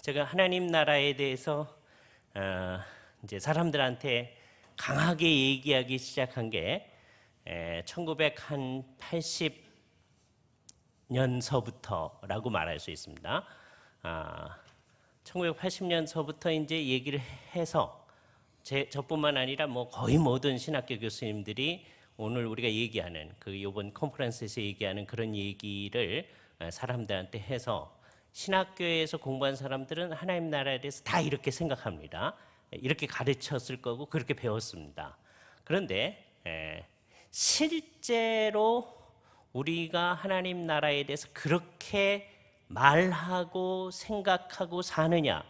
제가 하나님 나라에 대해서 이제 사람들한테 강하게 얘기하기 시작한 게 1980년서부터라고 말할 수 있습니다. 1980년서부터 이제 얘기를 해서 저뿐만 아니라 뭐 거의 모든 신학교 교수님들이 오늘 우리가 얘기하는 그 이번 컨퍼런스에서 얘기하는 그런 얘기를 사람들한테 해서 신학교에서 공부한 사람들은 하나님 나라에 대해서 다 이렇게 생각합니다. 이렇게 가르쳤을 거고 그렇게 배웠습니다. 그런데 실제로 우리가 하나님 나라에 대해서 그렇게 말하고 생각하고 사느냐,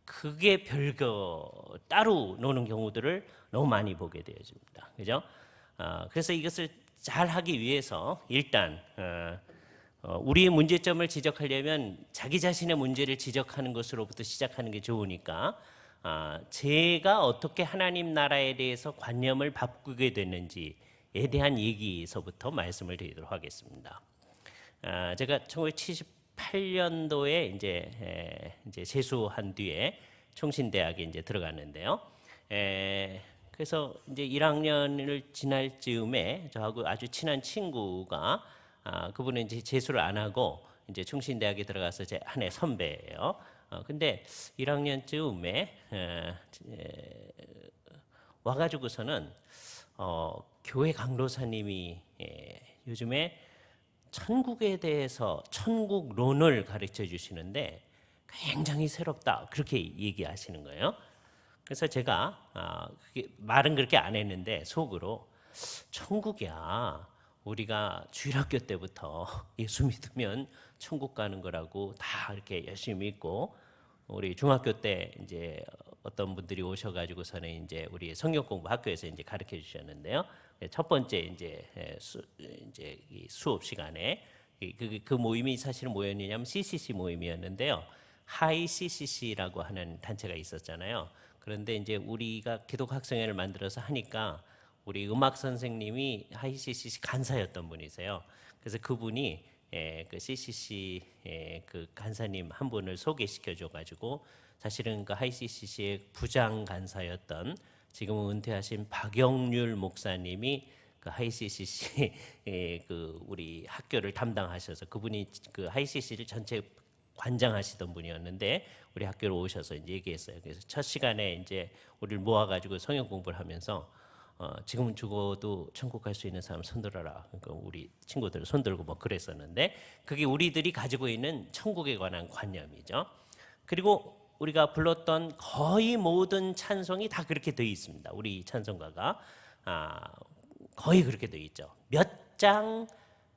그게 별거 따로 노는 경우들을 너무 많이 보게 되어집니다. 그죠? 그래서 이것을 잘 하기 위해서 일단 우리의 문제점을 지적하려면 자기 자신의 문제를 지적하는 것으로부터 시작하는 게 좋으니까 제가 어떻게 하나님 나라에 대해서 관념을 바꾸게 됐는지에 대한 얘기에서부터 말씀을 드리도록 하겠습니다. 제가 1978년도에 이제 재수한 뒤에 총신대학에 이제 들어갔는데요. 그래서 이제 1학년을 지날 즈음에 저하고 아주 친한 친구가 그분은 이제 재수를 안 하고 이제 총신대학에 들어가서 제 한 해 선배예요. 근데 1학년쯤에 와가지고서는 교회 강도사님이 요즘에 천국에 대해서 천국론을 가르쳐 주시는데 굉장히 새롭다, 그렇게 얘기하시는 거예요. 그래서 제가 말은 그렇게 안 했는데 속으로 천국이야, 우리가 주일학교 때부터 예수 믿으면 천국 가는 거라고 다 이렇게 열심히 믿고, 우리 중학교 때 이제 어떤 분들이 오셔가지고서는 이제 우리 성경 공부 학교에서 이제 가르쳐 주셨는데요. 첫 번째 이제 이 수업 시간에 그 모임이 사실은 뭐였냐면 CCC 모임이었는데요. 하이 CCC라고 하는 단체가 있었잖아요. 그런데 이제 우리가 기독 학생회를 만들어서 하니까 우리 음악 선생님이 하이 CCC 간사였던 분이세요. 그래서 그분이 그 CCC 그 간사님 한 분을 소개시켜 줘가지고, 사실은 그 하이 CCC의 부장 간사였던 지금은 은퇴하신 박영률 목사님이 그 하이 CCC 그 우리 학교를 담당하셔서, 그분이 그 하이 CCC를 전체 관장하시던 분이었는데 우리 학교로 오셔서 이제 얘기했어요. 그래서 첫 시간에 이제 우리를 모아가지고 성경 공부를 하면서 지금은 죽어도 천국 갈 수 있는 사람 손들어라. 그러니까 우리 친구들 손들고 뭐 그랬었는데, 그게 우리들이 가지고 있는 천국에 관한 관념이죠. 그리고 우리가 불렀던 거의 모든 찬송이 다 그렇게 되어 있습니다. 우리 찬송가가 거의 그렇게 되어 있죠. 몇 장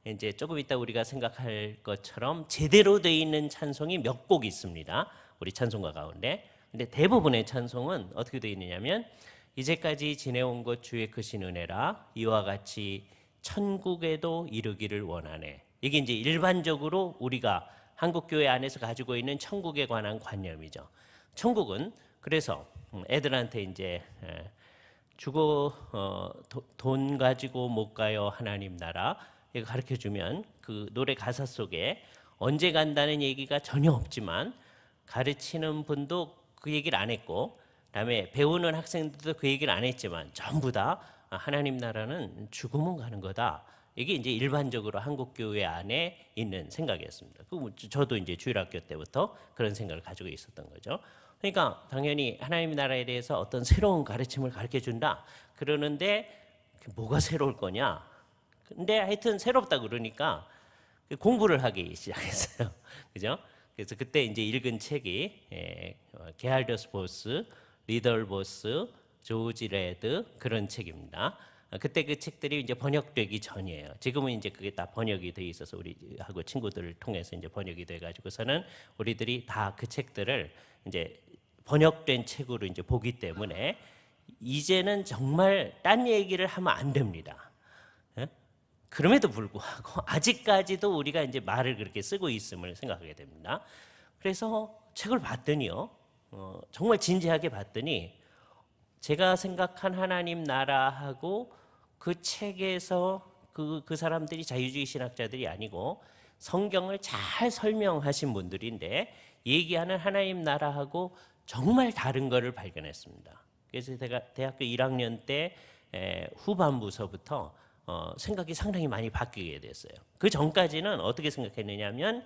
이제 조금 이따 우리가 생각할 것처럼 제대로 되어 있는 찬송이 몇 곡 있습니다. 우리 찬송가 가운데. 근데 대부분의 찬송은 어떻게 되어 있느냐면, 이제까지 지내온 것 주의 크신 은혜라, 이와 같이 천국에도 이르기를 원하네. 이게 이제 일반적으로 우리가 한국 교회 안에서 가지고 있는 천국에 관한 관념이죠. 천국은 그래서 애들한테 이제 죽어 돈 가지고 못 가요 하나님 나라, 이거 가르쳐 주면 그 노래 가사 속에 언제 간다는 얘기가 전혀 없지만 가르치는 분도 그 얘기를 안 했고, 그다음에 배우는 학생들도 그 얘기를 안 했지만 전부 다 하나님 나라는 죽으면 가는 거다. 이게 이제 일반적으로 한국 교회 안에 있는 생각이었습니다. 저도 이제 주일학교 때부터 그런 생각을 가지고 있었던 거죠. 그러니까 당연히 하나님 나라에 대해서 어떤 새로운 가르침을 가르쳐 준다 그러는데, 뭐가 새로울 거냐? 근데 하여튼 새롭다 그러니까 공부를 하기 시작했어요. 그죠? 그래서 그때 이제 읽은 책이 게할더스 보스, 리덜보스, 조지 레드, 그런 책입니다. 그때 그 책들이 이제 번역되기 전이에요. 지금은 이제 그게 다 번역이 돼 있어서 우리하고 친구들을 통해서 이제 번역이 돼 가지고서는 우리들이 다 그 책들을 이제 번역된 책으로 이제 보기 때문에 이제는 정말 딴 얘기를 하면 안 됩니다. 그럼에도 불구하고 아직까지도 우리가 이제 말을 그렇게 쓰고 있음을 생각하게 됩니다. 그래서 책을 봤더니요, 정말 진지하게 봤더니 제가 생각한 하나님 나라하고 그 책에서 그 사람들이 자유주의 신학자들이 아니고 성경을 잘 설명하신 분들인데, 얘기하는 하나님 나라하고 정말 다른 것을 발견했습니다. 그래서 제가 대학교 1학년 때 후반부서부터 생각이 상당히 많이 바뀌게 됐어요. 그 전까지는 어떻게 생각했느냐면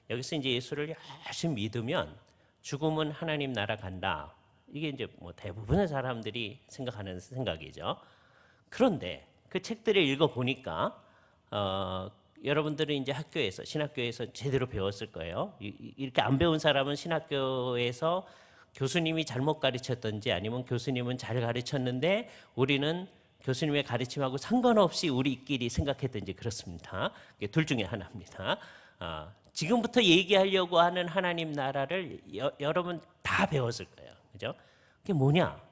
여기서 이제 예수를 열심히 믿으면 죽으면 하나님 나라 간다. 이게 이제 뭐 대부분의 사람들이 생각하는 생각이죠. 그런데 그 책들을 읽어 보니까 여러분들은 이제 학교에서 신학교에서 제대로 배웠을 거예요. 이렇게 안 배운 사람은 신학교에서 교수님이 잘못 가르쳤던지 아니면 교수님은 잘 가르쳤는데 우리는 교수님의 가르침하고 상관없이 우리끼리 생각했던지 그렇습니다. 둘 중에 하나입니다. 지금부터 얘기하려고 하는 하나님 나라를 여러분 다 배웠을 거예요. 그죠? 그게 뭐냐?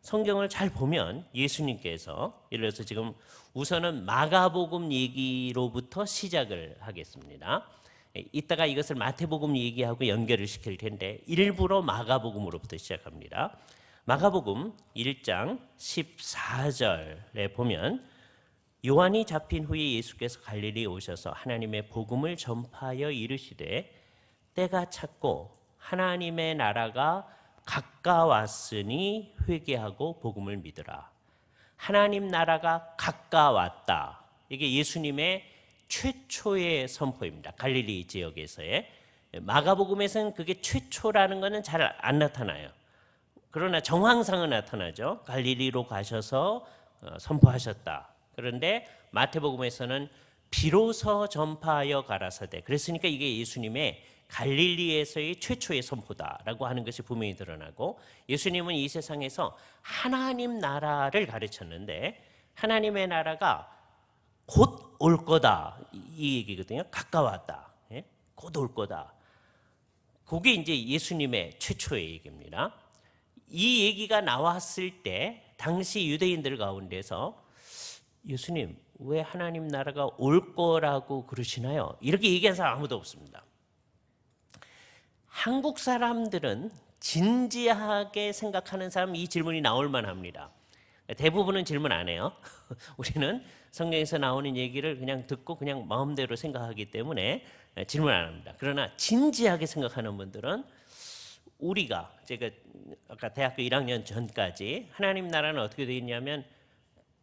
성경을 잘 보면 예수님께서 예를 들어서 지금 우선은 마가복음 얘기로부터 시작을 하겠습니다. 이따가 이것을 마태복음 얘기하고 연결을 시킬 텐데 일부러 마가복음으로부터 시작합니다. 마가복음 1장 14절에 보면 요한이 잡힌 후에 예수께서 갈릴리에 오셔서 하나님의 복음을 전파하여 이르시되 때가 찼고 하나님의 나라가 가까웠으니 회개하고 복음을 믿으라. 하나님 나라가 가까웠다. 이게 예수님의 최초의 선포입니다. 갈릴리 지역에서의. 마가복음에서는 그게 최초라는 것은 잘 안 나타나요. 그러나 정황상은 나타나죠. 갈릴리로 가셔서 선포하셨다. 그런데 마태복음에서는 비로소 전파하여 가라사대. 그랬으니까 이게 예수님의 갈릴리에서의 최초의 선포다라고 하는 것이 분명히 드러나고 예수님은 이 세상에서 하나님 나라를 가르쳤는데 하나님의 나라가 곧 올 거다 이 얘기거든요. 가까웠다. 예? 곧 올 거다. 그게 이제 예수님의 최초의 얘기입니다. 이 얘기가 나왔을 때 당시 유대인들 가운데서 예수님 왜 하나님 나라가 올 거라고 그러시나요? 이렇게 얘기한 사람 아무도 없습니다. 한국 사람들은 진지하게 생각하는 사람 이 질문이 나올 만합니다. 대부분은 질문 안 해요. 우리는 성경에서 나오는 얘기를 그냥 듣고 그냥 마음대로 생각하기 때문에 질문 안 합니다. 그러나 진지하게 생각하는 분들은 우리가 제가 아까 대학교 1학년 전까지 하나님 나라는 어떻게 되어 있냐면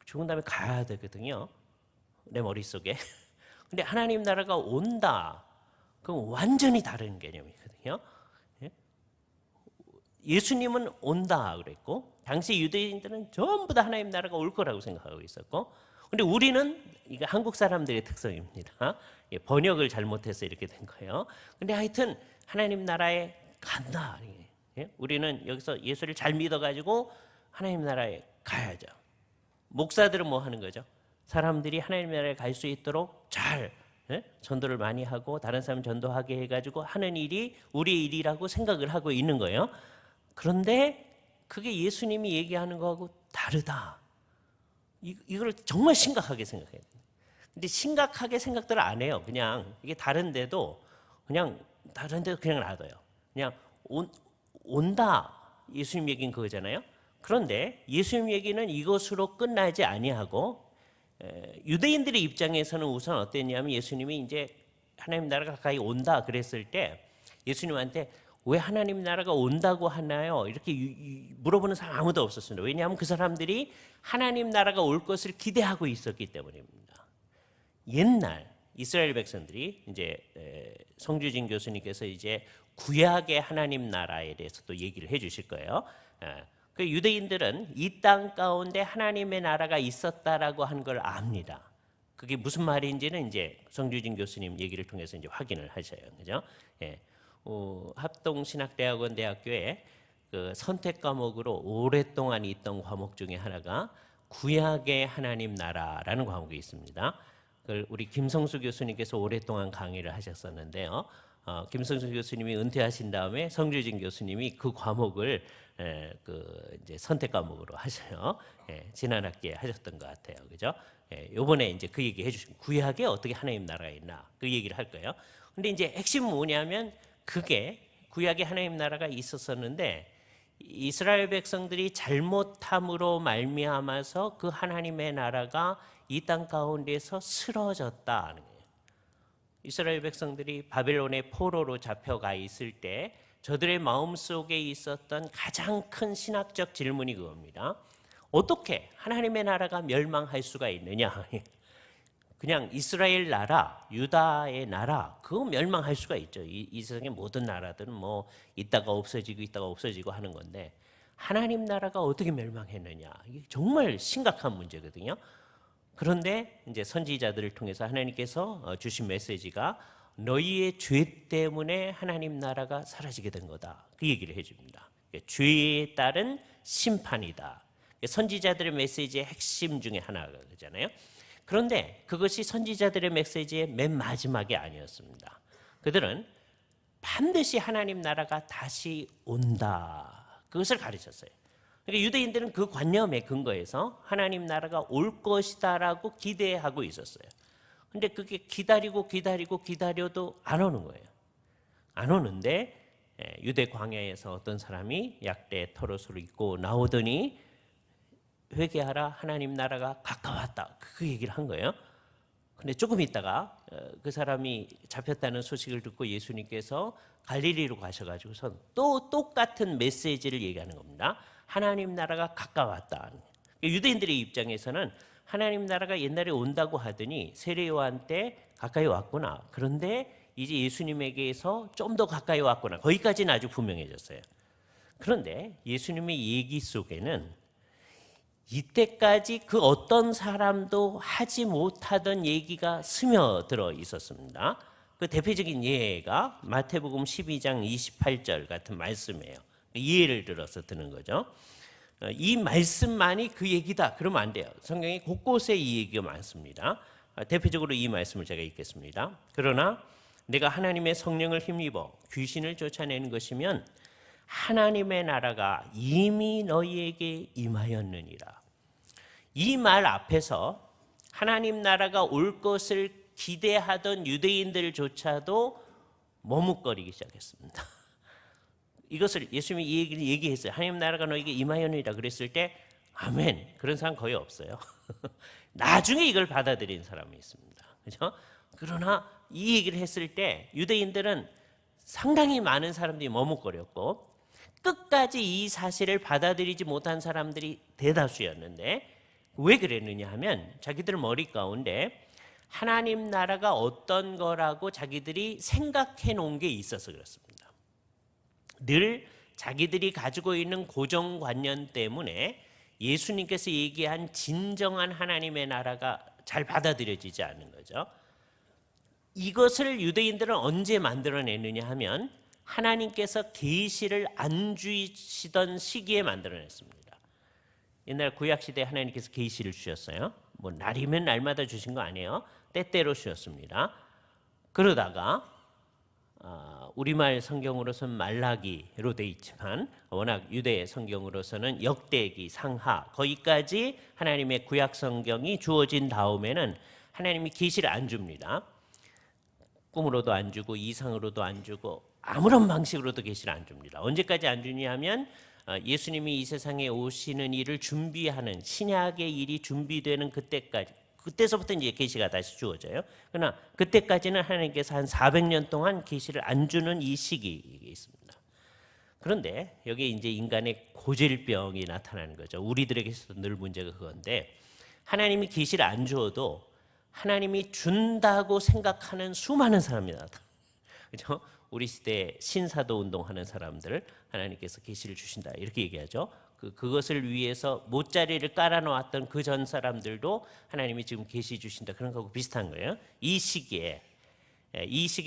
죽은 다음에 가야 되거든요. 내 머릿속에. 근데 하나님 나라가 온다. 그건 완전히 다른 개념이거든요. 예수님은 온다 그랬고 당시 유대인들은 전부 다 하나님 나라가 올 거라고 생각하고 있었고 근데 우리는 이거 한국 사람들의 특성입니다. 번역을 잘못해서 이렇게 된 거예요. 근데 하여튼 하나님 나라에 간다. 우리는 여기서 예수를 잘 믿어가지고 하나님 나라에 가야죠. 목사들은 뭐 하는 거죠? 사람들이 하나님 나라에 갈 수 있도록 잘 전도를 많이 하고 다른 사람 전도하게 해가지고 하는 일이 우리의 일이라고 생각을 하고 있는 거예요. 그런데 그게 예수님이 얘기하는 거하고 다르다. 이걸 정말 심각하게 생각해야 돼요. 근데 심각하게 생각들을 안 해요. 그냥 이게 다른데도 그냥 놔둬요. 그냥 온다. 예수님 얘기는 그거잖아요. 그런데 예수님 얘기는 이것으로 끝나지 아니하고 유대인들의 입장에서는 우선 어땠냐면 예수님이 이제 하나님 나라가 가까이 온다 그랬을 때 예수님한테 왜 하나님 나라가 온다고 하나요? 이렇게 물어보는 사람 아무도 없었습니다. 왜냐하면 그 사람들이 하나님 나라가 올 것을 기대하고 있었기 때문입니다. 옛날 이스라엘 백성들이 이제 성주진 교수님께서 이제 구약의 하나님 나라에 대해서 또 얘기를 해주실 거예요. 그 유대인들은 이 땅 가운데 하나님의 나라가 있었다라고 한 걸 압니다. 그게 무슨 말인지는 이제 성주진 교수님 얘기를 통해서 이제 확인을 하셔요, 그죠? 예. 합동신학대학원 대학교에 그 선택 과목으로 오랫동안 있던 과목 중에 하나가 구약의 하나님 나라라는 과목이 있습니다. 그걸 우리 김성수 교수님께서 오랫동안 강의를 하셨었는데요. 김성수 교수님이 은퇴하신 다음에 성주진 교수님이 그 과목을 그 이제 선택 과목으로 하셔요. 지난 학기에 하셨던 것 같아요, 그죠? 요번에 이제 그 얘기 해주신 구약에 어떻게 하나님 나라가 있나 그 얘기를 할 거예요. 근데 이제 핵심은 뭐냐면 그게 구약에 하나님 나라가 있었었는데 이스라엘 백성들이 잘못함으로 말미암아서 그 하나님의 나라가 이 땅 가운데서 쓰러졌다 하는 거예요. 이스라엘 백성들이 바벨론의 포로로 잡혀가 있을 때 저들의 마음속에 있었던 가장 큰 신학적 질문이 그겁니다. 어떻게 하나님의 나라가 멸망할 수가 있느냐? 그냥 이스라엘 나라, 유다의 나라, 그거 멸망할 수가 있죠. 이 세상의 모든 나라들은 뭐 있다가 없어지고 하는 건데 하나님 나라가 어떻게 멸망했느냐? 이게 정말 심각한 문제거든요. 그런데 이제 선지자들을 통해서 하나님께서 주신 메시지가 너희의 죄 때문에 하나님 나라가 사라지게 된 거다. 그 얘기를 해줍니다. 죄에 따른 심판이다. 선지자들의 메시지의 핵심 중에 하나잖아요. 그런데 그것이 선지자들의 메시지의 맨 마지막이 아니었습니다. 그들은 반드시 하나님 나라가 다시 온다. 그것을 가르쳤어요. 그러니까 유대인들은 그 관념에 근거해서 하나님 나라가 올 것이다라고 기대하고 있었어요. 근데 그게 기다려도 안 오는 거예요. 안 오는데 유대 광야에서 어떤 사람이 약대 털옷을 입고 나오더니 회개하라, 하나님 나라가 가까웠다. 그 얘기를 한 거예요. 근데 조금 있다가 그 사람이 잡혔다는 소식을 듣고 예수님께서 갈릴리로 가셔가지고선 또 똑같은 메시지를 얘기하는 겁니다. 하나님 나라가 가까웠다. 유대인들의 입장에서는 하나님 나라가 옛날에 온다고 하더니 세례 요한 때 가까이 왔구나. 그런데 이제 예수님에게서 좀 더 가까이 왔구나. 거기까지는 아주 분명해졌어요. 그런데 예수님의 얘기 속에는 이때까지 그 어떤 사람도 하지 못하던 얘기가 스며들어 있었습니다. 그 대표적인 예가 마태복음 12장 28절 같은 말씀이에요. 예를 들어서 드는 거죠. 이 말씀만이 그 얘기다 그러면 안 돼요. 성경에 곳곳에 이 얘기가 많습니다. 대표적으로 이 말씀을 제가 읽겠습니다. 그러나 내가 하나님의 성령을 힘입어 귀신을 쫓아내는 것이면 하나님의 나라가 이미 너희에게 임하였느니라. 이 말 앞에서 하나님 나라가 올 것을 기대하던 유대인들조차도 머뭇거리기 시작했습니다. 이것을 예수님이 이 얘기를 얘기했어요. 하나님 나라가 너에게 임하였느니라 그랬을 때 아멘. 그런 사람 거의 없어요. 나중에 이걸 받아들인 사람이 있습니다. 그렇죠? 그러나 이 얘기를 했을 때 유대인들은 상당히 많은 사람들이 머뭇거렸고 끝까지 이 사실을 받아들이지 못한 사람들이 대다수였는데 왜 그랬느냐 하면 자기들 머리 가운데 하나님 나라가 어떤 거라고 자기들이 생각해 놓은 게 있어서 그렇습니다. 늘 자기들이 가지고 있는 고정관념 때문에 예수님께서 얘기한 진정한 하나님의 나라가 잘 받아들여지지 않는 거죠. 이것을 유대인들은 언제 만들어내느냐 하면 하나님께서 계시를 안 주시던 시기에 만들어냈습니다. 옛날 구약시대에 하나님께서 계시를 주셨어요. 뭐 날이면 날마다 주신 거 아니에요. 때때로 주셨습니다. 그러다가 우리말 성경으로서는 말라기로 돼 있지만 워낙 유대 성경으로서는 역대기, 상하 거기까지 하나님의 구약 성경이 주어진 다음에는 하나님이 계시를 안 줍니다. 꿈으로도 안 주고 이상으로도 안 주고 아무런 방식으로도 계시를 안 줍니다. 언제까지 안 주냐 하면 예수님이 이 세상에 오시는 일을 준비하는 신약의 일이 준비되는 그때까지, 그때서부터 이제 계시가 다시 주어져요. 그러나 그때까지는 하나님께서 한 400년 동안 계시를 안 주는 이 시기가 있습니다. 그런데 여기 이제 인간의 고질병이 나타나는 거죠. 우리들에게서도 늘 문제가 그건데 하나님이 계시를 안 주어도 하나님이 준다고 생각하는 수많은 사람이 나타나. 그렇죠? 우리 시대에 신사도 운동하는 사람들을 하나님께서 계시를 주신다 이렇게 얘기하죠. 그것을 위해서 못자리를 깔아놓았던 그 전 사람들도 하나님이 지금 계시 주신다 그런 거하고 비슷한 거예요. 이 시기를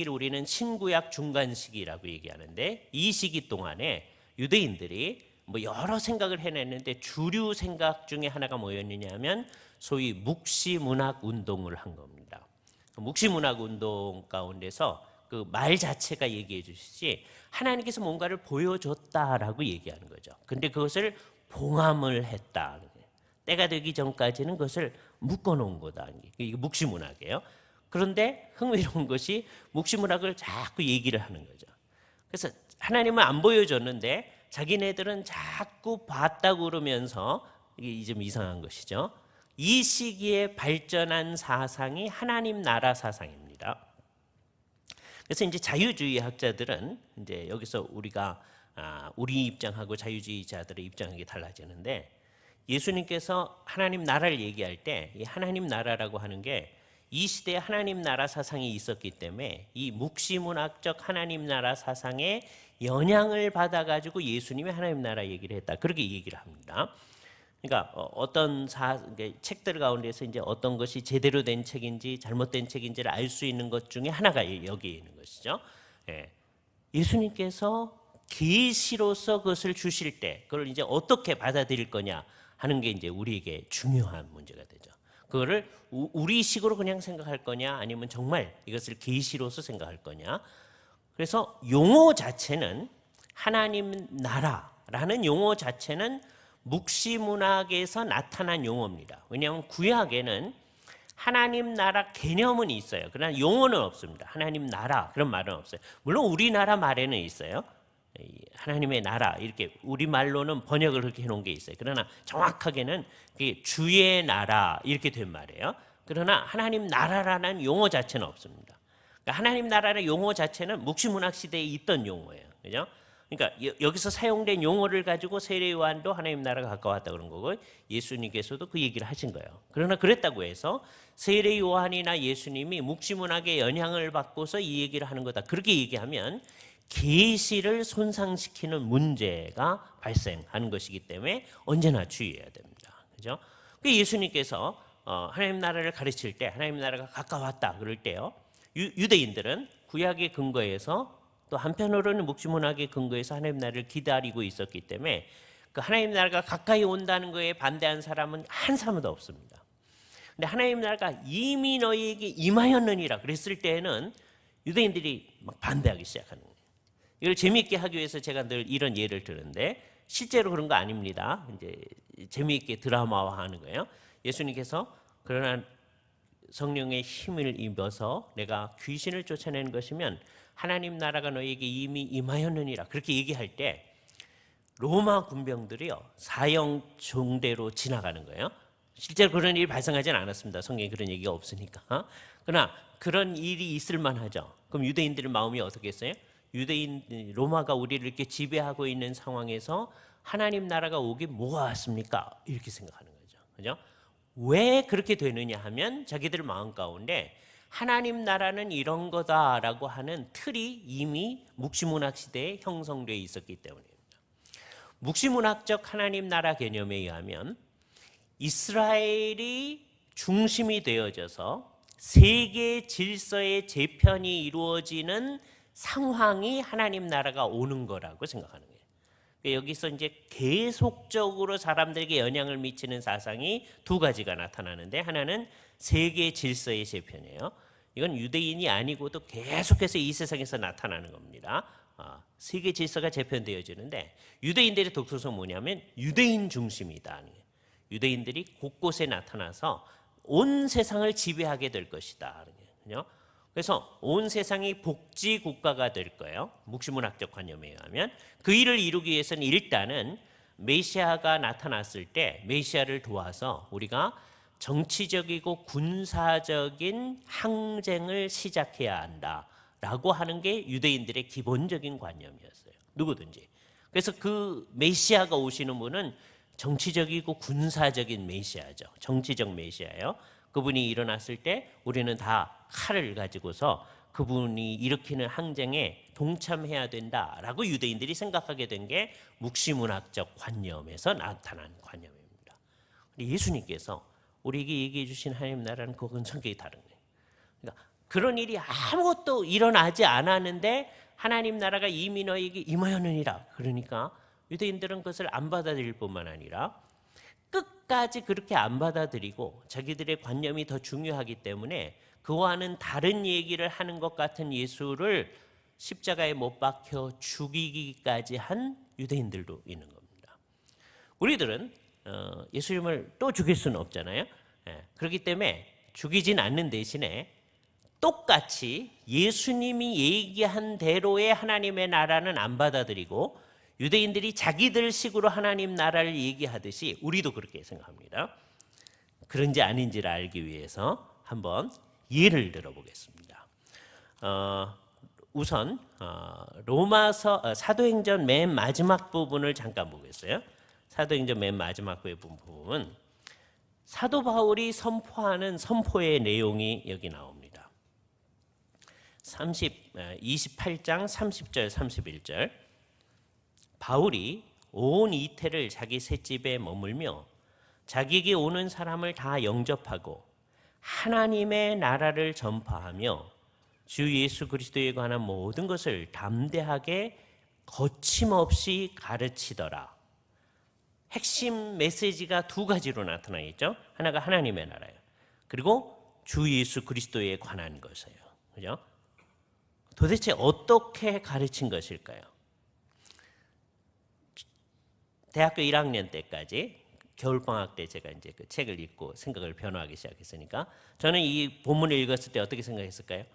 우리는 신구약 중간 시기라고 얘기하는데 이 시기 동안에 유대인들이 뭐 여러 생각을 해냈는데 주류 생각 중에 하나가 뭐였느냐 하면 소위 묵시문학 운동을 한 겁니다. 묵시문학 운동 가운데서 그 말 자체가 얘기해 주시지 하나님께서 뭔가를 보여줬다라고 얘기하는 거죠. 근데 그것을 봉함을 했다. 때가 되기 전까지는 그것을 묶어놓은 거다. 이게 묵시문학이에요. 그런데 흥미로운 것이 묵시문학을 자꾸 얘기를 하는 거죠. 그래서 하나님은 안 보여줬는데 자기네들은 자꾸 봤다고 그러면서 이게 좀 이상한 것이죠. 이 시기에 발전한 사상이 하나님 나라 사상입니다. 그래서 이제 자유주의 학자들은 이제 여기서 우리가 우리 입장하고 자유주의자들의 입장이 달라지는데, 예수님께서 하나님 나라를 얘기할 때 이 하나님 나라라고 하는 게 이 시대에 하나님 나라 사상이 있었기 때문에 이 묵시문학적 하나님 나라 사상에 영향을 받아가지고 예수님이 하나님 나라 얘기를 했다, 그렇게 얘기를 합니다. 그러니까 어떤 책들 가운데서 이제 어떤 것이 제대로 된 책인지 잘못된 책인지를 알 수 있는 것 중에 하나가 여기에 있는 것이죠. 예수님께서 계시로서 그것을 주실 때 그걸 이제 어떻게 받아들일 거냐 하는 게 이제 우리에게 중요한 문제가 되죠. 그거를 우리식으로 그냥 생각할 거냐, 아니면 정말 이것을 계시로서 생각할 거냐. 그래서 용어 자체는, 하나님 나라라는 용어 자체는 묵시문학에서 나타난 용어입니다. 왜냐하면 구약에는 하나님 나라 개념은 있어요. 그러나 용어는 없습니다. 하나님 나라 그런 말은 없어요. 물론 우리나라 말에는 있어요. 하나님의 나라 이렇게 우리말로는 번역을 그렇게 해놓은 게 있어요. 그러나 정확하게는 주의 나라 이렇게 된 말이에요. 그러나 하나님 나라라는 용어 자체는 없습니다. 그러니까 하나님 나라의 용어 자체는 묵시문학 시대에 있던 용어예요. 그죠? 그러니까 여기서 사용된 용어를 가지고 세례 요한도 하나님 나라가 가까웠다 그런 거고, 예수님께서도 그 얘기를 하신 거예요. 그러나 그랬다고 해서 세례 요한이나 예수님이 묵시문학의 영향을 받고서 이 얘기를 하는 거다, 그렇게 얘기하면 계시를 손상시키는 문제가 발생하는 것이기 때문에 언제나 주의해야 됩니다. 그죠? 예수님께서 하나님 나라를 가르칠 때 하나님 나라가 가까웠다 그럴 때요, 유대인들은 구약의 근거에서 또 한편으로는 묵시문학의 근거에서 하나님 나라를 기다리고 있었기 때문에 그 하나님 나라가 가까이 온다는 거에 반대한 사람은 한 사람도 없습니다. 근데 하나님 나라가 이미 너희에게 임하였느니라 그랬을 때에는 유대인들이 막 반대하기 시작하는 거예요. 이걸 재미있게 하기 위해서 제가 늘 이런 예를 드는데, 실제로 그런 거 아닙니다. 이제 재미있게 드라마화하는 거예요. 예수님께서 그러나 성령의 힘을 입어서 내가 귀신을 쫓아내는 것이면 하나님 나라가 너희에게 이미 임하였느니라 그렇게 얘기할 때 로마 군병들이요 사형 중대로 지나가는 거예요. 실제로 그런 일이 발생하지는 않았습니다. 성경에 그런 얘기가 없으니까. 그러나 그런 일이 있을 만하죠. 그럼 유대인들의 마음이 어떻게 했어요? 로마가 우리를 이렇게 지배하고 있는 상황에서 하나님 나라가 오기 뭐가 왔습니까? 이렇게 생각하는 거죠. 그죠? 왜 그렇게 되느냐 하면 자기들 마음 가운데 하나님 나라는 이런 거다라고 하는 틀이 이미 묵시문학 시대에 형성되어 있었기 때문입니다. 묵시문학적 하나님 나라 개념에 의하면 이스라엘이 중심이 되어져서 세계 질서의 재편이 이루어지는 상황이 하나님 나라가 오는 거라고 생각하는 거예요. 여기서 이제 계속적으로 사람들에게 영향을 미치는 사상이 두 가지가 나타나는데, 하나는 세계 질서의 재편이에요. 이건 유대인이 아니고도 계속해서 이 세상에서 나타나는 겁니다. 세계 질서가 재편되어지는데, 유대인들의 독특성은 뭐냐면 유대인 중심이다. 유대인들이 곳곳에 나타나서 온 세상을 지배하게 될 것이다. 그래서 온 세상이 복지 국가가 될 거예요. 묵시문학적 관념에 의하면. 그 일을 이루기 위해서는 일단은 메시아가 나타났을 때 메시아를 도와서 우리가 정치적이고 군사적인 항쟁을 시작해야 한다라고 하는 게 유대인들의 기본적인 관념이었어요. 누구든지. 그래서 그 메시아가 오시는 분은 정치적이고 군사적인 메시아죠. 정치적 메시아예요. 그분이 일어났을 때 우리는 다 칼을 가지고서 그분이 일으키는 항쟁에 동참해야 된다라고 유대인들이 생각하게 된 게 묵시문학적 관념에서 나타난 관념입니다. 예수님께서 우리에게 얘기해 주신 하나님 나라는 그건 성격이 다른 거예요. 그러니까 그런 일이 아무것도 일어나지 않았는데 하나님 나라가 이미 너에게 임하였느니라. 그러니까 유대인들은 그것을 안 받아들일 뿐만 아니라 끝까지 그렇게 안 받아들이고 자기들의 관념이 더 중요하기 때문에 그와는 다른 얘기를 하는 것 같은 예수를 십자가에 못 박혀 죽이기까지 한 유대인들도 있는 겁니다. 우리들은 예수님을 또 죽일 수는 없잖아요. 그렇기 때문에 죽이진 않는 대신에 똑같이 예수님이 얘기한 대로의 하나님의 나라는 안 받아들이고 유대인들이 자기들 식으로 하나님 나라를 얘기하듯이 우리도 그렇게 생각합니다. 그런지 아닌지를 알기 위해서 한번 예를 들어보겠습니다. 우선 로마서 사도행전 맨 마지막 부분을 잠깐 보겠어요. 사도행전 맨 마지막 부분, 사도 바울이 선포하는 선포의 내용이 여기 나옵니다. 28장 30절 31절, 바울이 온 이태를 자기 셋집에 머물며 자기에게 오는 사람을 다 영접하고 하나님의 나라를 전파하며 주 예수 그리스도에 관한 모든 것을 담대하게 거침없이 가르치더라. 핵심 메시지가 두 가지로 나타나 있죠. 하나가 하나님의 나라예요. 그리고 주 예수 그리스도에 관한 것이에요. 그죠? 도대체 어떻게 가르친 것일까요? 대학교 1학년 때까지 겨울방학 때 제가 이제 그 책을 읽고 생각을 변화하기 시작했으니까 저는 이 본문을 읽었을 때 어떻게 생각했을까요?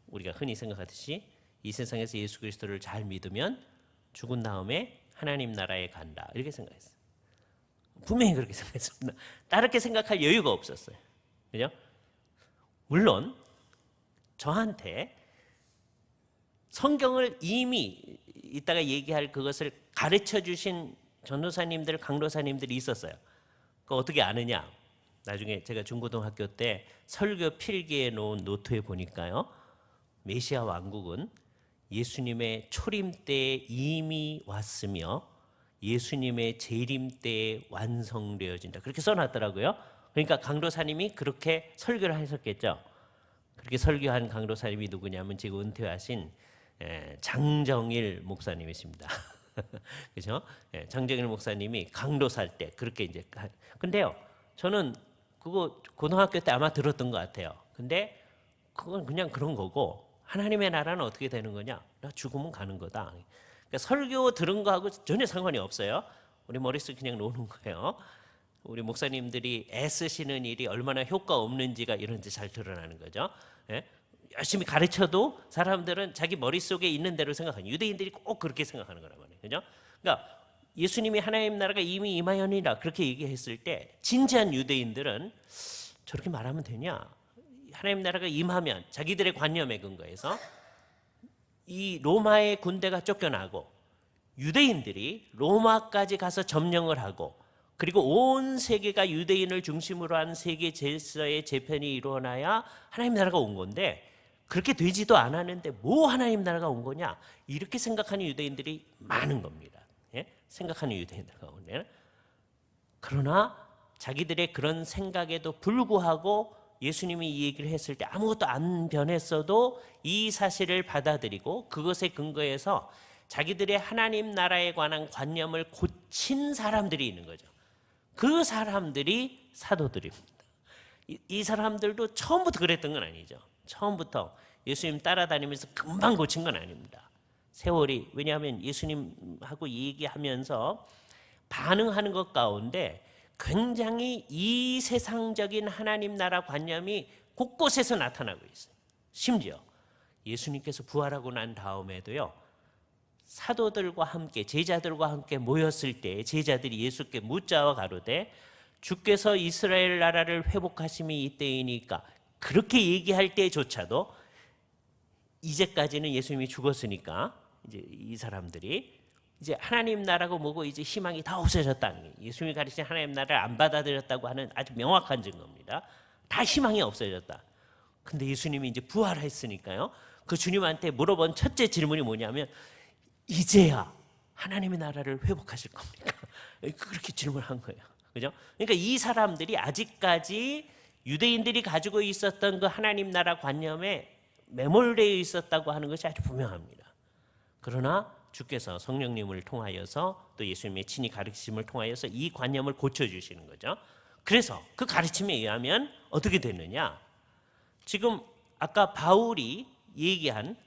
우리가 흔히 생각하듯이 이 세상에서 예수 그리스도를 잘 믿으면 죽은 다음에 하나님 나라에 간다, 이렇게 생각했어요. 분명히 그렇게 생각했습니다. 다르게 생각할 여유가 없었어요. 그죠? 물론 저한테 성경을 이미 이따가 얘기할 그것을 가르쳐 주신 전도사님들, 강도사님들이 있었어요. 그거 어떻게 아느냐? 나중에 제가 중고등학교 때 설교 필기에 놓은 노트에 보니까요, 메시아 왕국은 예수님의 초림 때에 이미 왔으며 예수님의 재림 때에 완성되어진다, 그렇게 써놨더라고요. 그러니까 강도사님이 그렇게 설교를 하셨겠죠. 그렇게 설교한 강도사님이 누구냐면 지금 은퇴하신 장정일 목사님이십니다. 그죠? 장정일 목사님이 강도살 때 그렇게 이제. 근데요, 저는 그거 고등학교 때 아마 들었던 것 같아요. 근데 그건 그냥 그런 거고, 하나님의 나라는 어떻게 되는 거냐? 나 죽으면 가는 거다. 그러니까 설교 들은 거하고 전혀 상관이 없어요. 우리 머릿속에 그냥 노는 거예요. 우리 목사님들이 애쓰시는 일이 얼마나 효과 없는지가 이런 데 잘 드러나는 거죠. 예? 열심히 가르쳐도 사람들은 자기 머릿속에 있는 대로 생각하는, 유대인들이 꼭 그렇게 생각하는 거란 말이에요. 그죠? 그러니까 예수님이 하나님 나라가 이미 임하였느니라 그렇게 얘기했을 때 진지한 유대인들은 저렇게 말하면 되냐? 하나님 나라가 임하면 자기들의 관념에 근거해서 이 로마의 군대가 쫓겨나고 유대인들이 로마까지 가서 점령을 하고, 그리고 온 세계가 유대인을 중심으로 한 세계 질서의 재편이 일어나야 하나님 나라가 온 건데, 그렇게 되지도 않았는데 뭐 하나님 나라가 온 거냐, 이렇게 생각하는 유대인들이 많은 겁니다. 예? 생각하는 유대인들 가운데. 그러나 자기들의 그런 생각에도 불구하고 예수님이 이 얘기를 했을 때 아무것도 안 변했어도 이 사실을 받아들이고 그것에 근거해서 자기들의 하나님 나라에 관한 관념을 고친 사람들이 있는 거죠. 그 사람들이 사도들입니다. 이 사람들도 처음부터 그랬던 건 아니죠. 처음부터 예수님 따라다니면서 금방 고친 건 아닙니다. 세월이, 왜냐하면 예수님하고 얘기하면서 반응하는 것 가운데 굉장히 이 세상적인 하나님 나라 관념이 곳곳에서 나타나고 있어요. 심지어 예수님께서 부활하고 난 다음에도요, 사도들과 함께, 제자들과 함께 모였을 때 제자들이 예수께 묻자와 가로되 주께서 이스라엘 나라를 회복하심이 이때이니까, 그렇게 얘기할 때조차도 이제까지는 예수님이 죽었으니까 이제 이 사람들이 이제 하나님 나라고 뭐고 이제 희망이 다 없어졌다는 게, 예수님이 가르친 하나님 나라를 안 받아들였다고 하는 아주 명확한 증거입니다. 다 희망이 없어졌다. 근데 예수님이 이제 부활했으니까요, 그 주님한테 물어본 첫째 질문이 뭐냐면, 이제야 하나님의 나라를 회복하실 겁니까? 그렇게 질문한 거예요. 그죠? 그러니까 이 사람들이 아직까지 유대인들이 가지고 있었던 그 하나님 나라 관념에 매몰되어 있었다고 하는 것이 아주 분명합니다. 그러나 주께서 성령님을 통하여서 또 예수님의 친히 가르치심을 통하여서 이 관념을 고쳐주시는 거죠. 그래서 그 가르침에 의하면 어떻게 됐느냐? 지금 아까 바울이 얘기한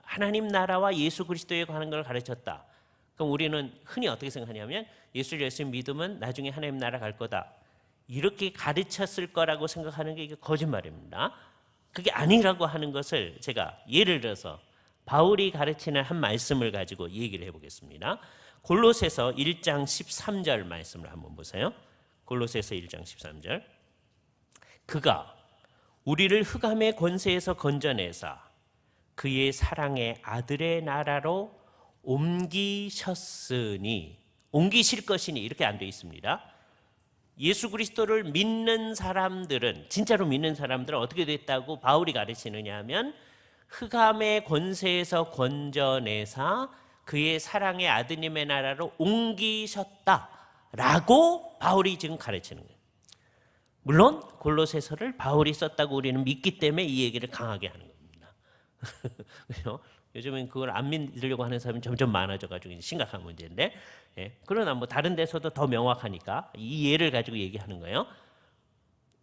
하나님 나라와 예수 그리스도에 관한 걸 가르쳤다. 그럼 우리는 흔히 어떻게 생각하냐면, 예수를 열심히 믿으면 나중에 하나님 나라 갈 거다, 이렇게 가르쳤을 거라고 생각하는 게 이게 거짓말입니다. 그게 아니라고 하는 것을 제가 예를 들어서 바울이 가르치는 한 말씀을 가지고 얘기를 해보겠습니다. 골로새서 1장 13절 말씀을 한번 보세요. 골로새서 1장 13절. 그가 우리를 흑암의 권세에서 건져내사 그의 사랑의 아들의 나라로 옮기셨으니, 옮기실 것이니 이렇게 안 되어 있습니다. 예수 그리스도를 믿는 사람들은, 진짜로 믿는 사람들은 어떻게 됐다고 바울이 가르치느냐 하면 흑암의 권세에서 건져내사 그의 사랑의 아드님의 나라로 옮기셨다라고 바울이 지금 가르치는 거예요. 물론 골로새서를 바울이 썼다고 우리는 믿기 때문에 이 얘기를 강하게 하는 겁니다. 그래서 요즘엔 그걸 안 믿으려고 하는 사람이 점점 많아져가지고 심각한 문제인데, 그러나 뭐 다른 데서도 더 명확하니까 이 예를 가지고 얘기하는 거예요.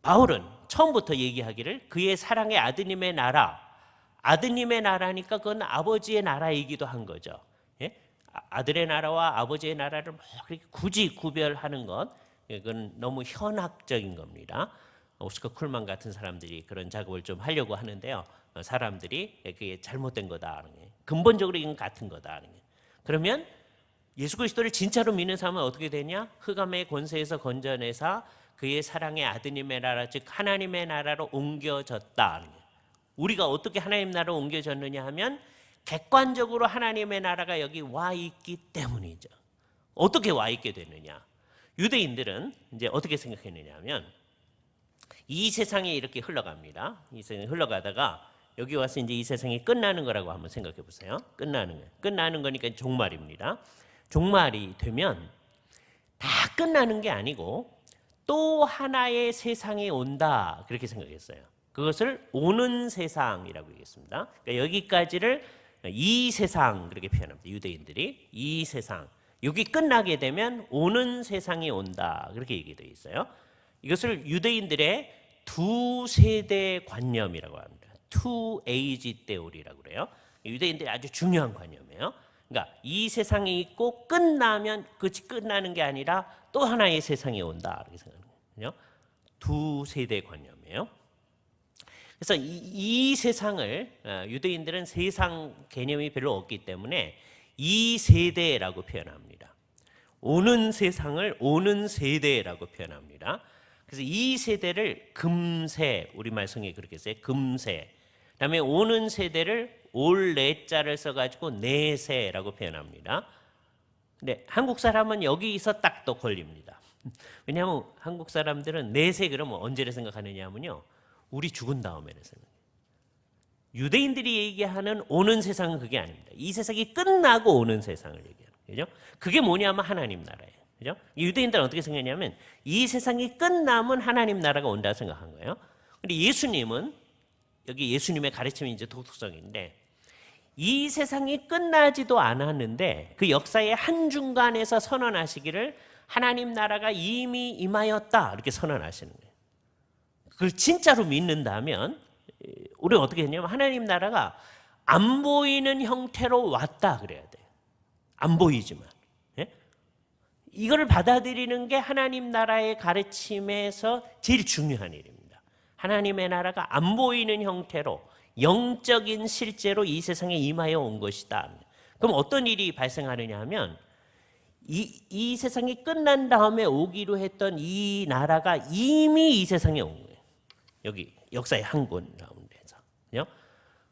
바울은 처음부터 얘기하기를 그의 사랑의 아드님의 나라, 아드님의 나라니까 그건 아버지의 나라이기도 한 거죠. 아들의 나라와 아버지의 나라를 뭐 그렇게 굳이 구별하는 것, 이건 너무 현학적인 겁니다. 오스커 쿨만 같은 사람들이 그런 작업을 좀 하려고 하는데요. 사람들이 그게 잘못된 거다. 근본적으로 이건 같은 거다. 그러면 예수 그리스도를 진짜로 믿는 사람은 어떻게 되냐? 흑암의 권세에서 건져내사 그의 사랑의 아드님의 나라, 즉 하나님의 나라로 옮겨졌다. 우리가 어떻게 하나님 나라로 옮겨졌느냐 하면 객관적으로 하나님의 나라가 여기 와 있기 때문이죠. 어떻게 와 있게 됐느냐? 유대인들은 이제 어떻게 생각했느냐 하면 이 세상이 이렇게 흘러갑니다. 이 세상이 흘러가다가 여기 와서 이제 이 세상이 끝나는 거라고 한번 생각해 보세요. 끝나는 거예요. 끝나는 거니까 종말입니다. 종말이 되면 다 끝나는 게 아니고 또 하나의 세상이 온다, 그렇게 생각했어요. 그것을 오는 세상이라고 얘기했습니다. 그러니까 여기까지를 이 세상, 그렇게 표현합니다. 유대인들이 이 세상, 여기 끝나게 되면 오는 세상이 온다, 그렇게 얘기되어 있어요. 이것을 유대인들의 두 세대 관념이라고 합니다. Two Age Theory라고 그래요. 유대인들이 아주 중요한 관념이에요. 그러니까 이 세상이 있고 끝나면 끝이 끝나는 게 아니라 또 하나의 세상이 온다, 이렇게 생각하는 거예요. 두 세대 관념이에요. 그래서 이 세상을, 유대인들은 세상 개념이 별로 없기 때문에 이 세대라고 표현합니다. 오는 세상을 오는 세대라고 표현합니다. 그래서 이 세대를 금세, 우리말 성에 그렇게 써요. 금세. 그다음에 오는 세대를 올 내자를 써가지고 내세라고 표현합니다. 근데 한국 사람은 여기서 딱 또 걸립니다. 왜냐하면 한국 사람들은 내세 그러면 언제를 생각하느냐면요, 우리 죽은 다음에를 생각해요. 유대인들이 얘기하는 오는 세상은 그게 아닙니다. 이 세상이 끝나고 오는 세상을 얘기하는 거죠. 그게 뭐냐면 하나님 나라예요. 그죠? 유대인들은 어떻게 생각하냐면 이 세상이 끝나면 하나님 나라가 온다 생각한 거예요. 근데 예수님은, 여기 예수님의 가르침이 이제 독특성인데, 이 세상이 끝나지도 않았는데 그 역사의 한중간에서 선언하시기를 하나님 나라가 이미 임하였다, 이렇게 선언하시는 거예요. 그걸 진짜로 믿는다면 우리가 어떻게 했냐면 하나님 나라가 안 보이는 형태로 왔다 그래야 돼요. 안 보이지만. 이걸 받아들이는 게 하나님 나라의 가르침에서 제일 중요한 일입니다. 하나님의 나라가 안 보이는 형태로 영적인 실제로 이 세상에 임하여 온 것이다. 그럼 어떤 일이 발생하느냐 하면 이 세상이 끝난 다음에 오기로 했던 이 나라가 이미 이 세상에 온 거예요. 여기 역사의 한 권 가운데서.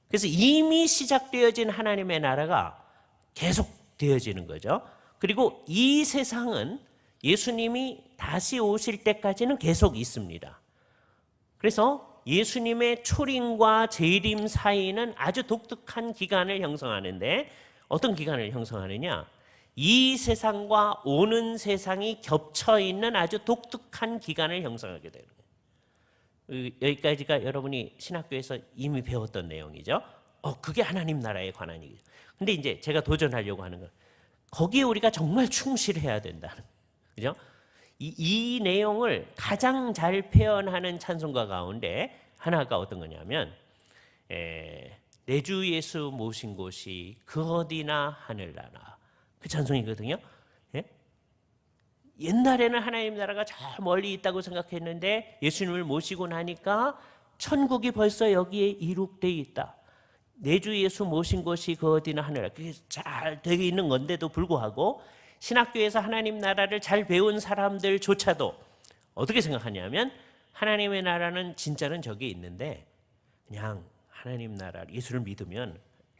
그래서 이미 시작되어진 하나님의 나라가 계속 되어지는 거죠. 그리고 이 세상은 예수님이 다시 오실 때까지는 계속 있습니다. 그래서 예수님의 초림과 재림 사이는 아주 독특한 기간을 형성하는데, 어떤 기간을 형성하느냐? 이 세상과 오는 세상이 겹쳐 있는 아주 독특한 기간을 형성하게 되는 거예요. 여기까지가 여러분이 신학교에서 이미 배웠던 내용이죠. 그게 하나님 나라에 관한 얘기죠. 근데 이제 제가 도전하려고 하는 건 거기에 우리가 정말 충실해야 된다는 거죠. 이 내용을 가장 잘 표현하는 찬송가 가운데 하나가 어떤 거냐면 내 주 예수 모신 곳이 그 어디나 하늘나라, 그 찬송이거든요. 옛날에는 하나님 나라가 저 멀리 있다고 생각했는데 예수님을 모시고 나니까 천국이 벌써 여기에 이룩되어 있다. 내 주 예수 모신 곳이 그 어디나 하늘나라, 그게 잘 되어 있는 건데도 불구하고 신학교에서 하나님 나라를 잘 배운 사람들조차도 어떻게 생각하냐면 하나님의 나라는 진짜는 저기 있는데 그냥 하나님 나라, 예수를 믿으면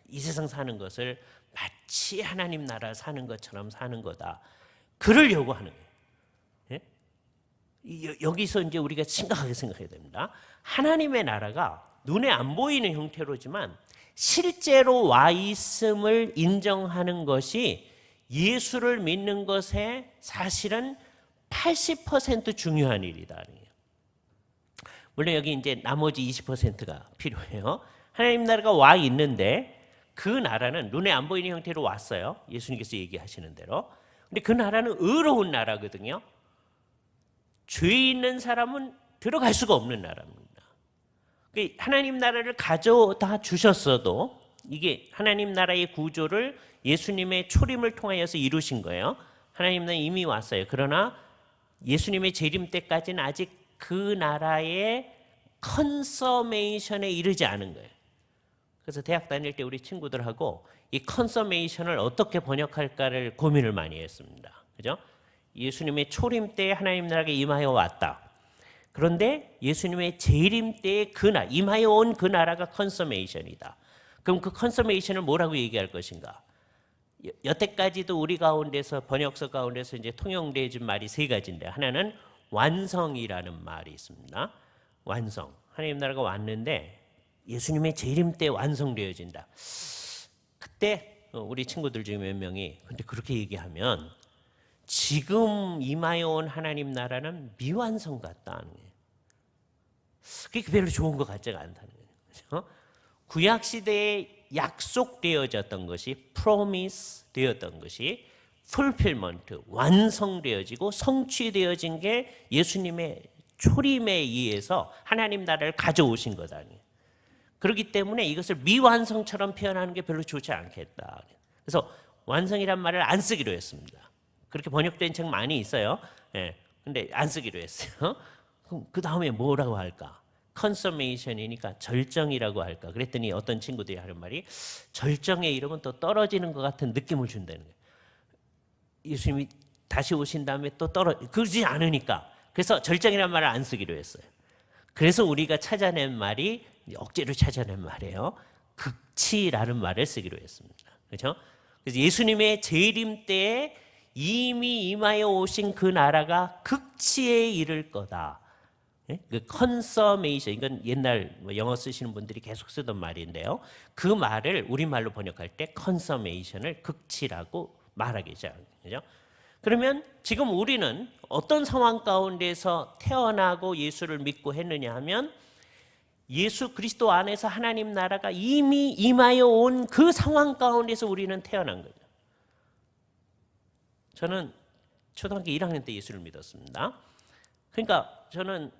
이 세상 사는 것을 마치 하나님 나라 사는 것처럼 사는 거다. 그러려고 하는 거예요. 예? 여기서 이제 우리가 심각하게 생각해야 됩니다. 하나님의 나라가 눈에 안 보이는 형태로지만 실제로 와 있음을 인정하는 것이 예수를 믿는 것에 사실은 80% 중요한 일이다. 물론 여기 이제 나머지 20%가 필요해요. 하나님 나라가 와 있는데 그 나라는 눈에 안 보이는 형태로 왔어요. 예수님께서 얘기하시는 대로. 근데 그 나라는 의로운 나라거든요. 죄 있는 사람은 들어갈 수가 없는 나라입니다. 하나님 나라를 가져다 주셨어도 이게 하나님 나라의 구조를 예수님의 초림을 통하여서 이루신 거예요. 하나님 나라는 이미 왔어요. 그러나 예수님의 재림 때까지는 아직 그 나라의 컨서메이션에 이르지 않은 거예요. 그래서 대학 다닐 때 우리 친구들하고 이 컨서메이션을 어떻게 번역할까를 고민을 많이 했습니다. 그죠? 예수님의 초림 때에 하나님 나라가 임하여 왔다. 그런데 예수님의 재림 때에 임하여 온 그 나라가 컨서메이션이다. 그럼 그 컨서메이션을 뭐라고 얘기할 것인가? 여태까지도 우리 가운데서 번역서 가운데서 이제 통용되어진 말이 세 가지인데 하나는 완성이라는 말이 있습니다. 완성. 하나님 나라가 왔는데 예수님의 재림 때 완성되어진다. 그때 우리 친구들 중에 몇 명이 근데 그렇게 얘기하면 지금 임하여 온 하나님 나라는 미완성 같다는 거예요. 그게 별로 좋은 것 같지가 않다는 거예요. 그렇죠? 구약 시대에 약속되어졌던 것이 promise 되었던 것이 fulfillment 완성되어지고 성취되어진 게 예수님의 초림에 의해서 하나님 나라를 가져오신 거다. 그렇기 때문에 이것을 미완성처럼 표현하는 게 별로 좋지 않겠다. 그래서 완성이란 말을 안 쓰기로 했습니다. 그렇게 번역된 책 많이 있어요. 예, 근데 안 쓰기로 했어요. 그럼 그 다음에 뭐라고 할까? 컨서메이션이니까 절정이라고 할까? 그랬더니 어떤 친구들이 하는 말이 절정의 이름은 또 떨어지는 것 같은 느낌을 준다는 거예요. 예수님이 다시 오신 다음에 또 그러지 않으니까. 그래서 절정이라는 말을 안 쓰기로 했어요. 그래서 우리가 찾아낸 말이 억지로 찾아낸 말이에요. 극치라는 말을 쓰기로 했습니다. 그렇죠? 그래서 예수님의 재림 때에 이미 임하여 오신 그 나라가 극치에 이를 거다. 그 컨서메이션, 이건 옛날 영어 쓰시는 분들이 계속 쓰던 말인데요. 그 말을 우리말로 번역할 때 컨서메이션을 극치라고 말하겠죠. 그죠? 그러면 지금 우리는 어떤 상황 가운데서 태어나고 예수를 믿고 했느냐 하면 예수 그리스도 안에서 하나님 나라가 이미 임하여 온 그 상황 가운데서 우리는 태어난 거죠. 저는 초등학교 1학년 때 예수를 믿었습니다. 그러니까 저는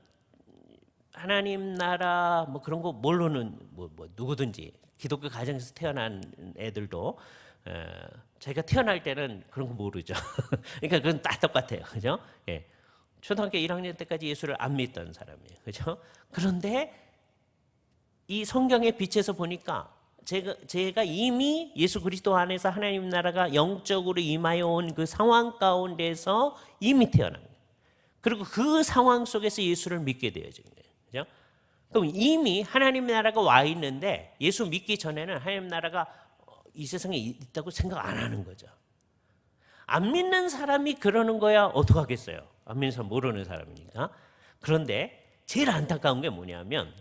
하나님 나라 뭐 그런 거 모르는 뭐 누구든지 기독교 가정에서 태어난 애들도 자기가 태어날 때는 그런 거 모르죠. 그러니까 그건 다 똑같아요. 그죠? 예. 초등학교 1학년 때까지 예수를 안 믿던 사람이에요. 그죠? 그런데 이 성경의 빛에서 보니까 제가 이미 예수 그리스도 안에서 하나님 나라가 영적으로 임하여 온 그 상황 가운데서 이미 태어난 거예요. 그리고 그 상황 속에서 예수를 믿게 되어진 거예요. 그죠? 그럼 이미 하나님 나라가 와 있는데 예수 믿기 전에는 하나님 나라가 이 세상에 있다고 생각 안 하는 거죠. 안 믿는 사람이 그러는 거야 어떡하겠어요? 안 믿는 사람 모르는 사람이니까. 그런데 제일 안타까운 게 뭐냐면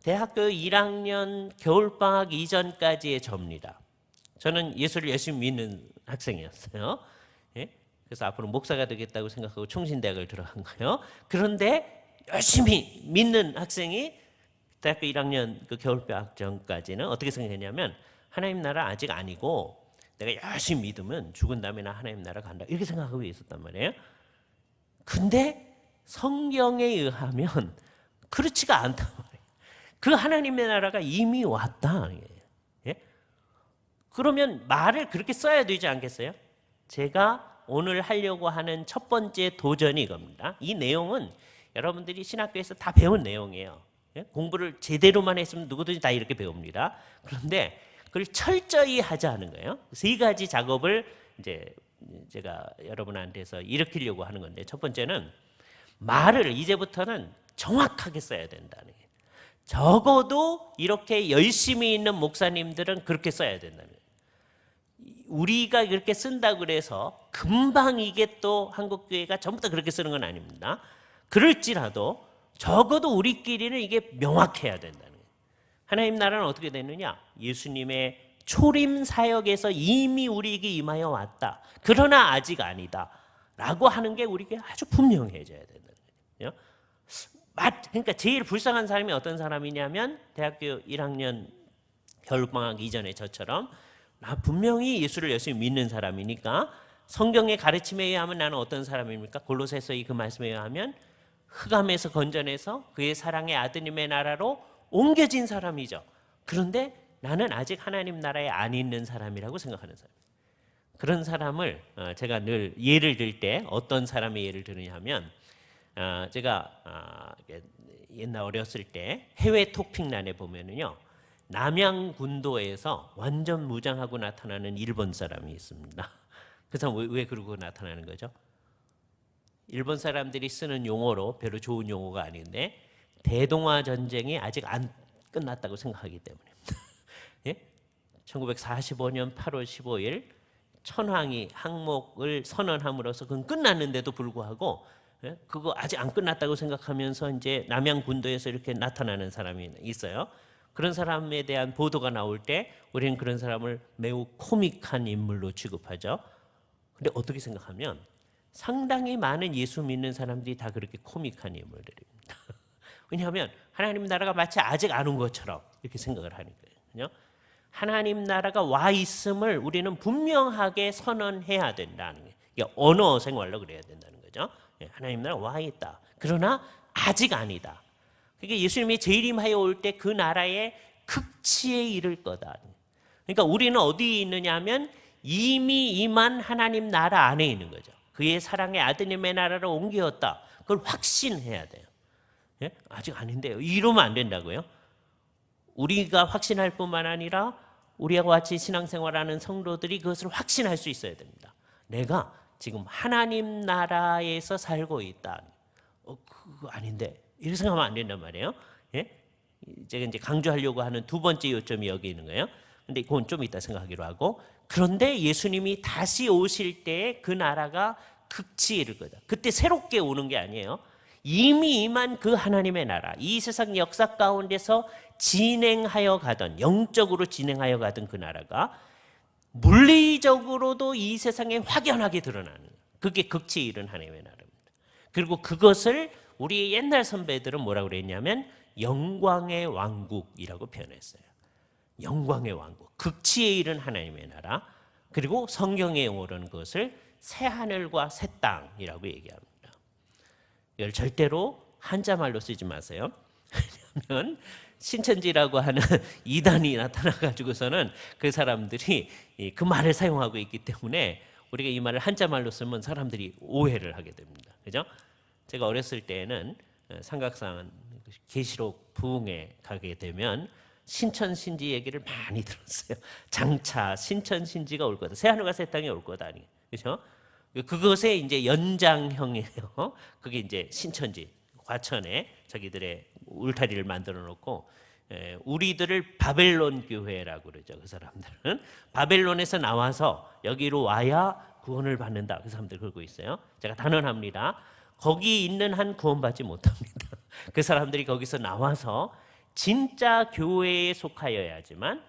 대학교 1학년 겨울방학 이전까지의 저입니다. 저는 예수를 열심히 믿는 학생이었어요. 예? 그래서 앞으로 목사가 되겠다고 생각하고 총신대학을 들어간 거예요. 그런데 열심히 믿는 학생이 대학교 1학년 그 겨울방학 전까지는 어떻게 생각했냐면 하나님 나라 아직 아니고 내가 열심히 믿으면 죽은 다음에 나 하나님 나라 간다 이렇게 생각하고 있었단 말이에요. 근데 성경에 의하면 그렇지가 않단 말이에요. 그 하나님의 나라가 이미 왔다. 예? 그러면 말을 그렇게 써야 되지 않겠어요? 제가 오늘 하려고 하는 첫 번째 도전이 이겁니다. 이 내용은 여러분들이 신학교에서 다 배운 내용이에요. 예? 공부를 제대로만 했으면 누구든지 다 이렇게 배웁니다. 그런데 그걸 철저히 하자는 거예요. 세 가지 작업을 이제 제가 여러분한테서 일으키려고 하는 건데 첫 번째는 말을 이제부터는 정확하게 써야 된다는 거예요. 적어도 이렇게 열심히 있는 목사님들은 그렇게 써야 된다는 거예요. 우리가 그렇게 쓴다고 그래서 금방 이게 또 한국교회가 전부 다 그렇게 쓰는 건 아닙니다. 그럴지라도 적어도 우리끼리는 이게 명확해야 된다는 거예요. 하나님 나라는 어떻게 되느냐? 예수님의 초림 사역에서 이미 우리에게 임하여 왔다. 그러나 아직 아니다. 라고 하는 게 우리에게 아주 분명해져야 된다는 거예요. 그러니까 제일 불쌍한 사람이 어떤 사람이냐면 대학교 1학년 겨울방학 이전에 저처럼 나 분명히 예수를 열심히 믿는 사람이니까 성경의 가르침에 의하면 나는 어떤 사람입니까? 골로새서의 그 말씀에 의하면 흑암에서 건져내서 그의 사랑의 아드님의 나라로 옮겨진 사람이죠. 그런데 나는 아직 하나님 나라에 안 있는 사람이라고 생각하는 사람. 그런 사람을 제가 늘 예를 들 때 어떤 사람의 예를 들으냐 하면 제가 옛날 어렸을 때 해외 토픽란에 보면은요 남양군도에서 완전 무장하고 나타나는 일본 사람이 있습니다. 그 사람 왜 그러고 나타나는 거죠? 일본 사람들이 쓰는 용어로 별로 좋은 용어가 아닌데 대동아 전쟁이 아직 안 끝났다고 생각하기 때문입니다. 예? 1945년 8월 15일 천황이 항목을 선언함으로써 그건 끝났는데도 불구하고 그거 아직 안 끝났다고 생각하면서 이제 남양군도에서 이렇게 나타나는 사람이 있어요. 그런 사람에 대한 보도가 나올 때 우리는 그런 사람을 매우 코믹한 인물로 취급하죠. 근데 어떻게 생각하면 상당히 많은 예수 믿는 사람들이 다 그렇게 코믹한 인물들입니다. 왜냐하면 하나님 나라가 마치 아직 안 온 것처럼 이렇게 생각을 하는 거예요. 하나님 나라가 와 있음을 우리는 분명하게 선언해야 된다는 거예요. 이게 언어 생활로 그래야 된다는 거죠. 하나님 나라 와 있다. 그러나 아직 아니다. 그러니까 예수님이 재림하여 올 때 그 나라의 극치에 이를 거다. 그러니까 우리는 어디에 있느냐 하면 이미 임한 하나님 나라 안에 있는 거죠. 그의 사랑의 아드님의 나라로 옮겼다. 그걸 확신해야 돼요. 예? 아직 아닌데요. 이러면 안 된다고요. 우리가 확신할 뿐만 아니라 우리하고 같이 신앙생활하는 성도들이 그것을 확신할 수 있어야 됩니다. 내가 지금 하나님 나라에서 살고 있다. 그거 아닌데 이렇게 생각하면 안 된단 말이에요. 예? 제가 이제 강조하려고 하는 두 번째 요점이 여기 있는 거예요. 근데 그건 좀 이따 생각하기로 하고, 그런데 예수님이 다시 오실 때 그 나라가 극치에 이를 거다. 그때 새롭게 오는 게 아니에요. 이미 임한 그 하나님의 나라, 이 세상 역사 가운데서 진행하여 가던, 영적으로 진행하여 가던 그 나라가 물리적으로도 이 세상에 확연하게 드러나는, 그게 극치에 이른 하나님의 나라입니다. 그리고 그것을 우리 옛날 선배들은 뭐라고 그랬냐면 영광의 왕국이라고 표현했어요. 영광의 왕국, 극치에 이른 하나님의 나라. 그리고 성경의 용어로는 그것을 새 하늘과 새 땅이라고 얘기합니다. 이걸 절대로 한자말로 쓰지 마세요. 왜냐하면 신천지라고 하는 이단이 나타나가지고서는 그 사람들이 그 말을 사용하고 있기 때문에 우리가 이 말을 한자말로 쓰면 사람들이 오해를 하게 됩니다. 그죠? 제가 어렸을 때는 삼각산 계시록 부흥회 가게 되면 신천 신지 얘기를 많이 들었어요. 장차 신천 신지가 올 거다. 새 하늘과 새 땅이 올 거다. 그렇죠? 그것의 이제 연장형이에요. 그게 이제 신천지 과천에 자기들의 울타리를 만들어 놓고 우리들을 바벨론 교회라고 그러죠. 그 사람들은 바벨론에서 나와서 여기로 와야 구원을 받는다. 그 사람들 그러고 있어요. 제가 단언합니다. 거기 있는 한 구원받지 못합니다. 그 사람들이 거기서 나와서 진짜 교회에 속하여야지만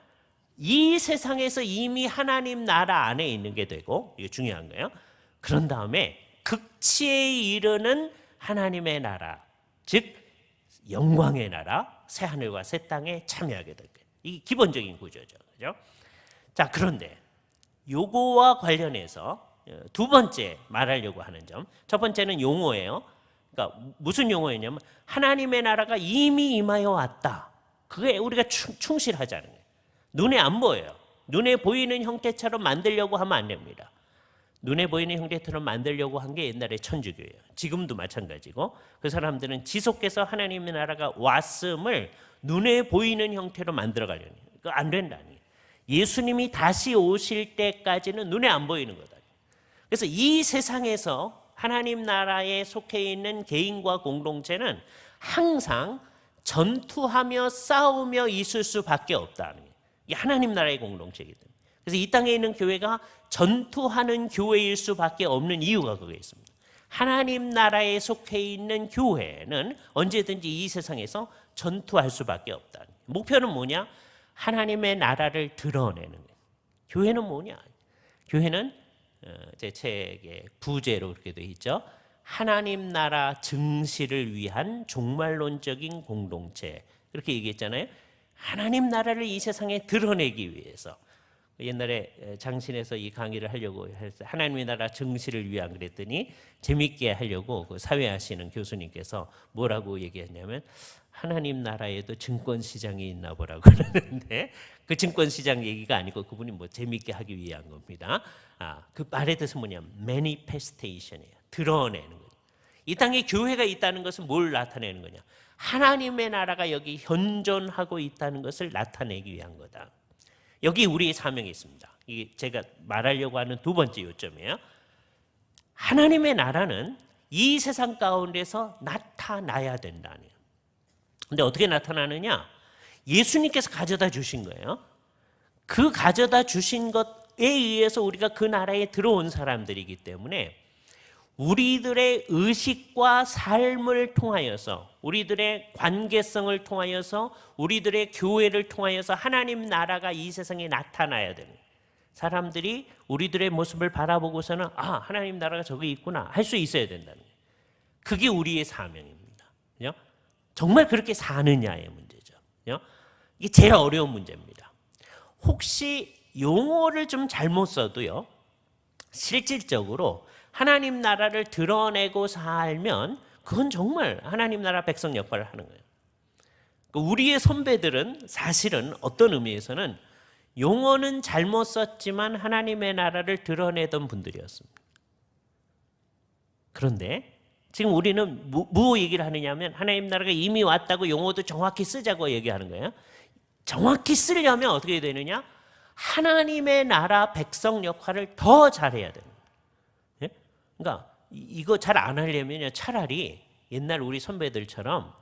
이 세상에서 이미 하나님 나라 안에 있는 게 되고, 이게 중요한 거예요. 그런 다음에 극치에 이르는 하나님의 나라, 즉 영광의 나라, 새 하늘과 새 땅에 참여하게 될 거예요. 이게 기본적인 구조죠. 그죠? 자, 그런데 요거와 관련해서 두 번째 말하려고 하는 점, 첫 번째는 용어예요. 그러니까 무슨 용어였냐면 하나님의 나라가 이미 임하여 왔다. 그게 우리가 충실하자는 거예요. 눈에 안 보여요. 눈에 보이는 형태처럼 만들려고 하면 안 됩니다. 눈에 보이는 형태처럼 만들려고 한 게 옛날에 천주교예요. 지금도 마찬가지고, 그 사람들은 지속해서 하나님의 나라가 왔음을 눈에 보이는 형태로 만들어가려는 거예요. 그거 안 된다니. 예수님이 다시 오실 때까지는 눈에 안 보이는 거다. 그래서 이 세상에서 하나님 나라에 속해 있는 개인과 공동체는 항상 전투하며 싸우며 있을 수밖에 없다는 거예요. 이게 하나님 나라의 공동체이기 때문에. 그래서 이 땅에 있는 교회가 전투하는 교회일 수밖에 없는 이유가 그거에 있습니다. 하나님 나라에 속해 있는 교회는 언제든지 이 세상에서 전투할 수밖에 없다. 목표는 뭐냐? 하나님의 나라를 드러내는 거예요. 교회는 뭐냐? 교회는 제 책의 부제로 그렇게 되어 있죠. 하나님 나라 증시를 위한 종말론적인 공동체, 그렇게 얘기했잖아요. 하나님 나라를 이 세상에 드러내기 위해서. 옛날에 장신에서 이 강의를 하려고 해서 하나님의 나라 증시를 위한 그랬더니 재밌게 하려고 그 사회하시는 교수님께서 뭐라고 얘기했냐면 하나님 나라에도 증권시장이 있나 보라고 그러는데 그 증권시장 얘기가 아니고 그분이 뭐 재밌게 하기 위한 겁니다. 그 말의 뜻은 뭐냐면 manifestation이에요. 드러내는 거죠. 이 땅에 교회가 있다는 것은 뭘 나타내는 거냐? 하나님의 나라가 여기 현존하고 있다는 것을 나타내기 위한 거다. 여기 우리의 사명이 있습니다. 이게 제가 말하려고 하는 두 번째 요점이에요. 하나님의 나라는 이 세상 가운데서 나타나야 된다는 거예요. 근데 어떻게 나타나느냐? 예수님께서 가져다 주신 거예요. 그 가져다 주신 것에 의해서 우리가 그 나라에 들어온 사람들이기 때문에 우리들의 의식과 삶을 통하여서, 우리들의 관계성을 통하여서, 우리들의 교회를 통하여서 하나님 나라가 이 세상에 나타나야 되는, 사람들이 우리들의 모습을 바라보고서는 하나님 나라가 저기 있구나 할 수 있어야 된다는 거예요. 그게 우리의 사명입니다. 그죠? 정말 그렇게 사느냐의 문제죠. 그죠? 이게 제일 어려운 문제입니다. 혹시 용어를 좀 잘못 써도요, 실질적으로 하나님 나라를 드러내고 살면 그건 정말 하나님 나라 백성 역할을 하는 거예요. 우리의 선배들은 사실은 어떤 의미에서는 용어는 잘못 썼지만 하나님의 나라를 드러내던 분들이었습니다. 그런데 지금 우리는 뭐 얘기를 하느냐면 하나님 나라가 이미 왔다고 용어도 정확히 쓰자고 얘기하는 거예요. 정확히 쓰려면 어떻게 되느냐? 하나님의 나라 백성 역할을 더 잘해야 됩니다. 그러니까 이거 잘 안 하려면 차라리 옛날 우리 선배들처럼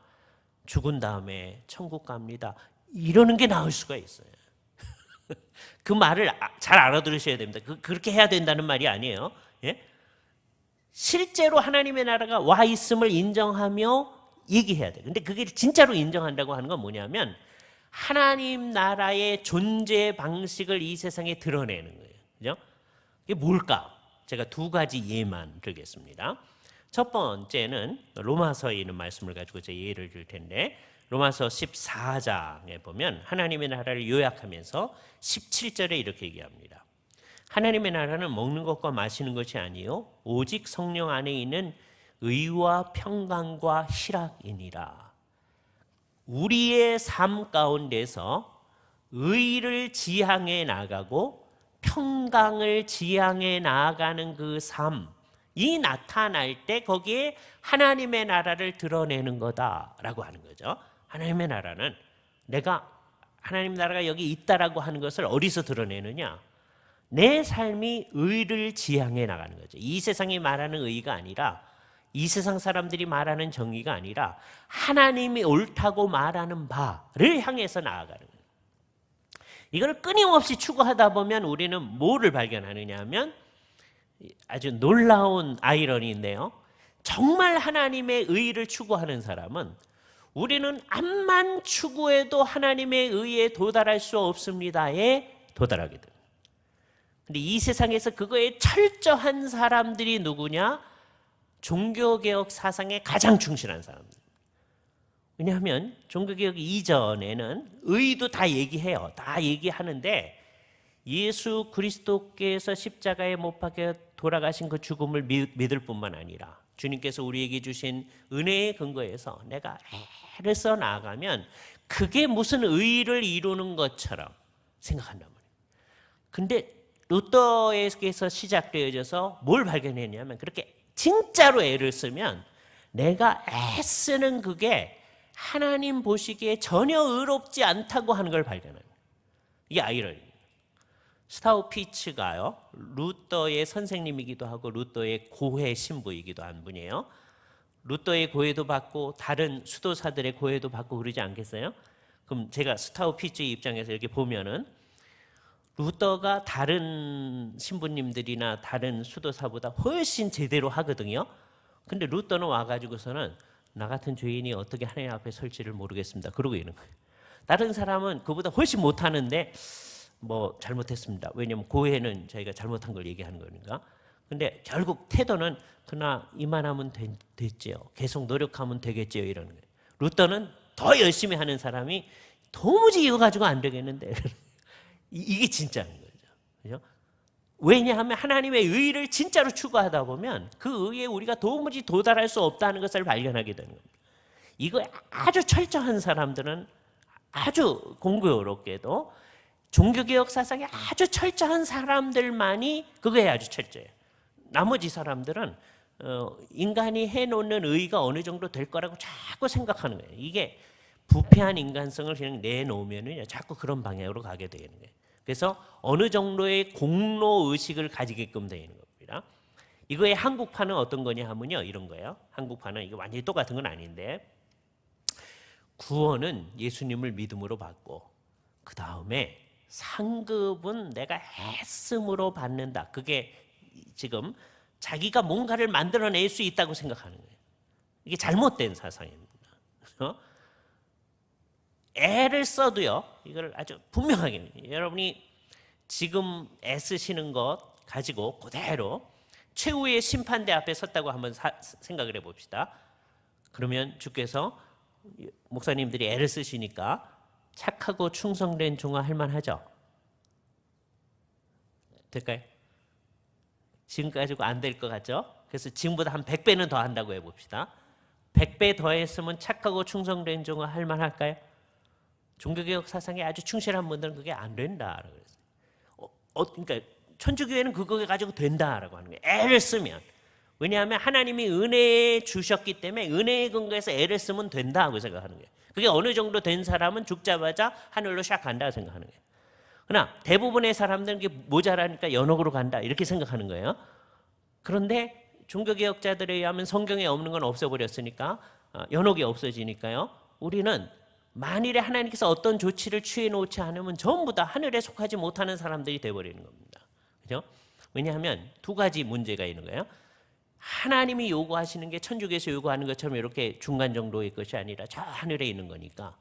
죽은 다음에 천국 갑니다 이러는 게 나을 수가 있어요. 그 말을 잘 알아들으셔야 됩니다. 그렇게 해야 된다는 말이 아니에요. 예? 실제로 하나님의 나라가 와 있음을 인정하며 얘기해야 돼요. 근데 그게 진짜로 인정한다고 하는 건 뭐냐면 하나님 나라의 존재 방식을 이 세상에 드러내는 거예요. 그죠? 이게 뭘까? 제가 두 가지 예만 들겠습니다. 첫 번째는 로마서에 있는 말씀을 가지고 제가 예를 들 텐데, 로마서 14장에 보면 하나님의 나라를 요약하면서 17절에 이렇게 얘기합니다. 하나님의 나라는 먹는 것과 마시는 것이 아니요 오직 성령 안에 있는 의와 평강과 희락이니라. 우리의 삶 가운데서 의를 지향해 나가고 평강을 지향해 나아가는 그 삶이 나타날 때 거기에 하나님의 나라를 드러내는 거다라고 하는 거죠. 하나님의 나라는 내가 하나님 나라가 여기 있다라고 하는 것을 어디서 드러내느냐? 내 삶이 의를 지향해 나가는 거죠. 이 세상이 말하는 의가 아니라, 이 세상 사람들이 말하는 정의가 아니라 하나님이 옳다고 말하는 바를 향해서 나아가는 거예요. 이걸 끊임없이 추구하다 보면 우리는 뭐를 발견하느냐 하면 아주 놀라운 아이러니인데요. 정말 하나님의 의를 추구하는 사람은 우리는 암만 추구해도 하나님의 의에 도달할 수 없습니다에 도달하게 됩니다. 근데 이 세상에서 그거에 철저한 사람들이 누구냐? 종교개혁 사상에 가장 충실한 사람들. 왜냐하면 종교개혁 이전에는 의도 다 얘기해요. 다 얘기하는데 예수 그리스도께서 십자가에 못 박혀 돌아가신 그 죽음을 믿을 뿐만 아니라 주님께서 우리에게 주신 은혜의 근거에서 내가 애를 써 나아가면 그게 무슨 의를 이루는 것처럼 생각한단 말이에요. 근데 루터에서 시작되어져서 뭘 발견했냐면 그렇게 진짜로 애를 쓰면 내가 애쓰는 그게 하나님 보시기에 전혀 의롭지 않다고 하는 걸 발견합니다. 이게 아이러니입니다. 스타우피츠가요, 루터의 선생님이기도 하고 루터의 고해 신부이기도 한 분이에요. 루터의 고해도 받고 다른 수도사들의 고해도 받고 그러지 않겠어요? 그럼 제가 스타우피츠의 입장에서 이렇게 보면은 루터가 다른 신부님들이나 다른 수도사보다 훨씬 제대로 하거든요. 근데 루터는 와가지고서는 나 같은 죄인이 어떻게 하나님 앞에 설지를 모르겠습니다. 그러고 있는 거예요. 다른 사람은 그보다 훨씬 못하는데 뭐 잘못했습니다. 왜냐하면 고해는 저희가 잘못한 걸 얘기하는 거니까. 근데 결국 태도는 그나 이만하면 됐지요. 계속 노력하면 되겠지요. 이러는 거예요. 루터는 더 열심히 하는 사람이 도무지 이거 가지고 안 되겠는데 이게 진짜인 거죠. 그죠? 왜냐하면 하나님의 의를 진짜로 추구하다 보면 그 의에 우리가 도무지 도달할 수 없다는 것을 발견하게 되는 겁니다. 이거 아주 철저한 사람들은 아주 공교롭게도 종교개혁 사상이 아주 철저한 사람들만이 그거에 아주 철저해요. 나머지 사람들은 인간이 해놓는 의가 어느 정도 될 거라고 자꾸 생각하는 거예요. 이게 부패한 인간성을 그냥 내놓으면 자꾸 그런 방향으로 가게 되는 거예요. 그래서 어느 정도의 공로의식을 가지게끔 되는 겁니다. 이거의 한국판은 어떤 거냐 하면요, 이런 거예요. 한국판은 이게 완전히 똑같은 건 아닌데 구원은 예수님을 믿음으로 받고 그 다음에 상급은 내가 했음으로 받는다. 그게 지금 자기가 뭔가를 만들어낼 수 있다고 생각하는 거예요. 이게 잘못된 사상입니다. 애를 써도요, 이걸 아주 분명하게 여러분이 지금 애쓰시는 것 가지고 그대로 최후의 심판대 앞에 섰다고 한번 생각을 해봅시다. 그러면 주께서 목사님들이 애를 쓰시니까 착하고 충성된 종아 할 만하죠? 될까요? 지금 가지고 안 될 것 같죠? 그래서 지금보다 한 100배는 더 한다고 해봅시다. 100배 더 했으면 착하고 충성된 종아 할 만할까요? 종교개혁 사상에 아주 충실한 분들은 그게 안 된다. 그러니까 천주교회는 그거 가지고 된다라고 하는 거예요. 애를 쓰면. 왜냐하면 하나님이 은혜 주셨기 때문에 은혜에 근거해서 애를 쓰면 된다고 생각하는 거예요. 그게 어느 정도 된 사람은 죽자마자 하늘로 샥 간다고 생각하는 거예요. 그러나 대부분의 사람들은 이게 모자라니까 연옥으로 간다 이렇게 생각하는 거예요. 그런데 종교개혁자들에 의하면 성경에 없는 건 없어버렸으니까 연옥이 없어지니까요. 우리는 만일에 하나님께서 어떤 조치를 취해놓지 않으면 전부 다 하늘에 속하지 못하는 사람들이 돼버리는 겁니다. 그죠? 왜냐하면 두 가지 문제가 있는 거예요. 하나님이 요구하시는 게 천주교에서 요구하는 것처럼 이렇게 중간 정도의 것이 아니라 저 하늘에 있는 거니까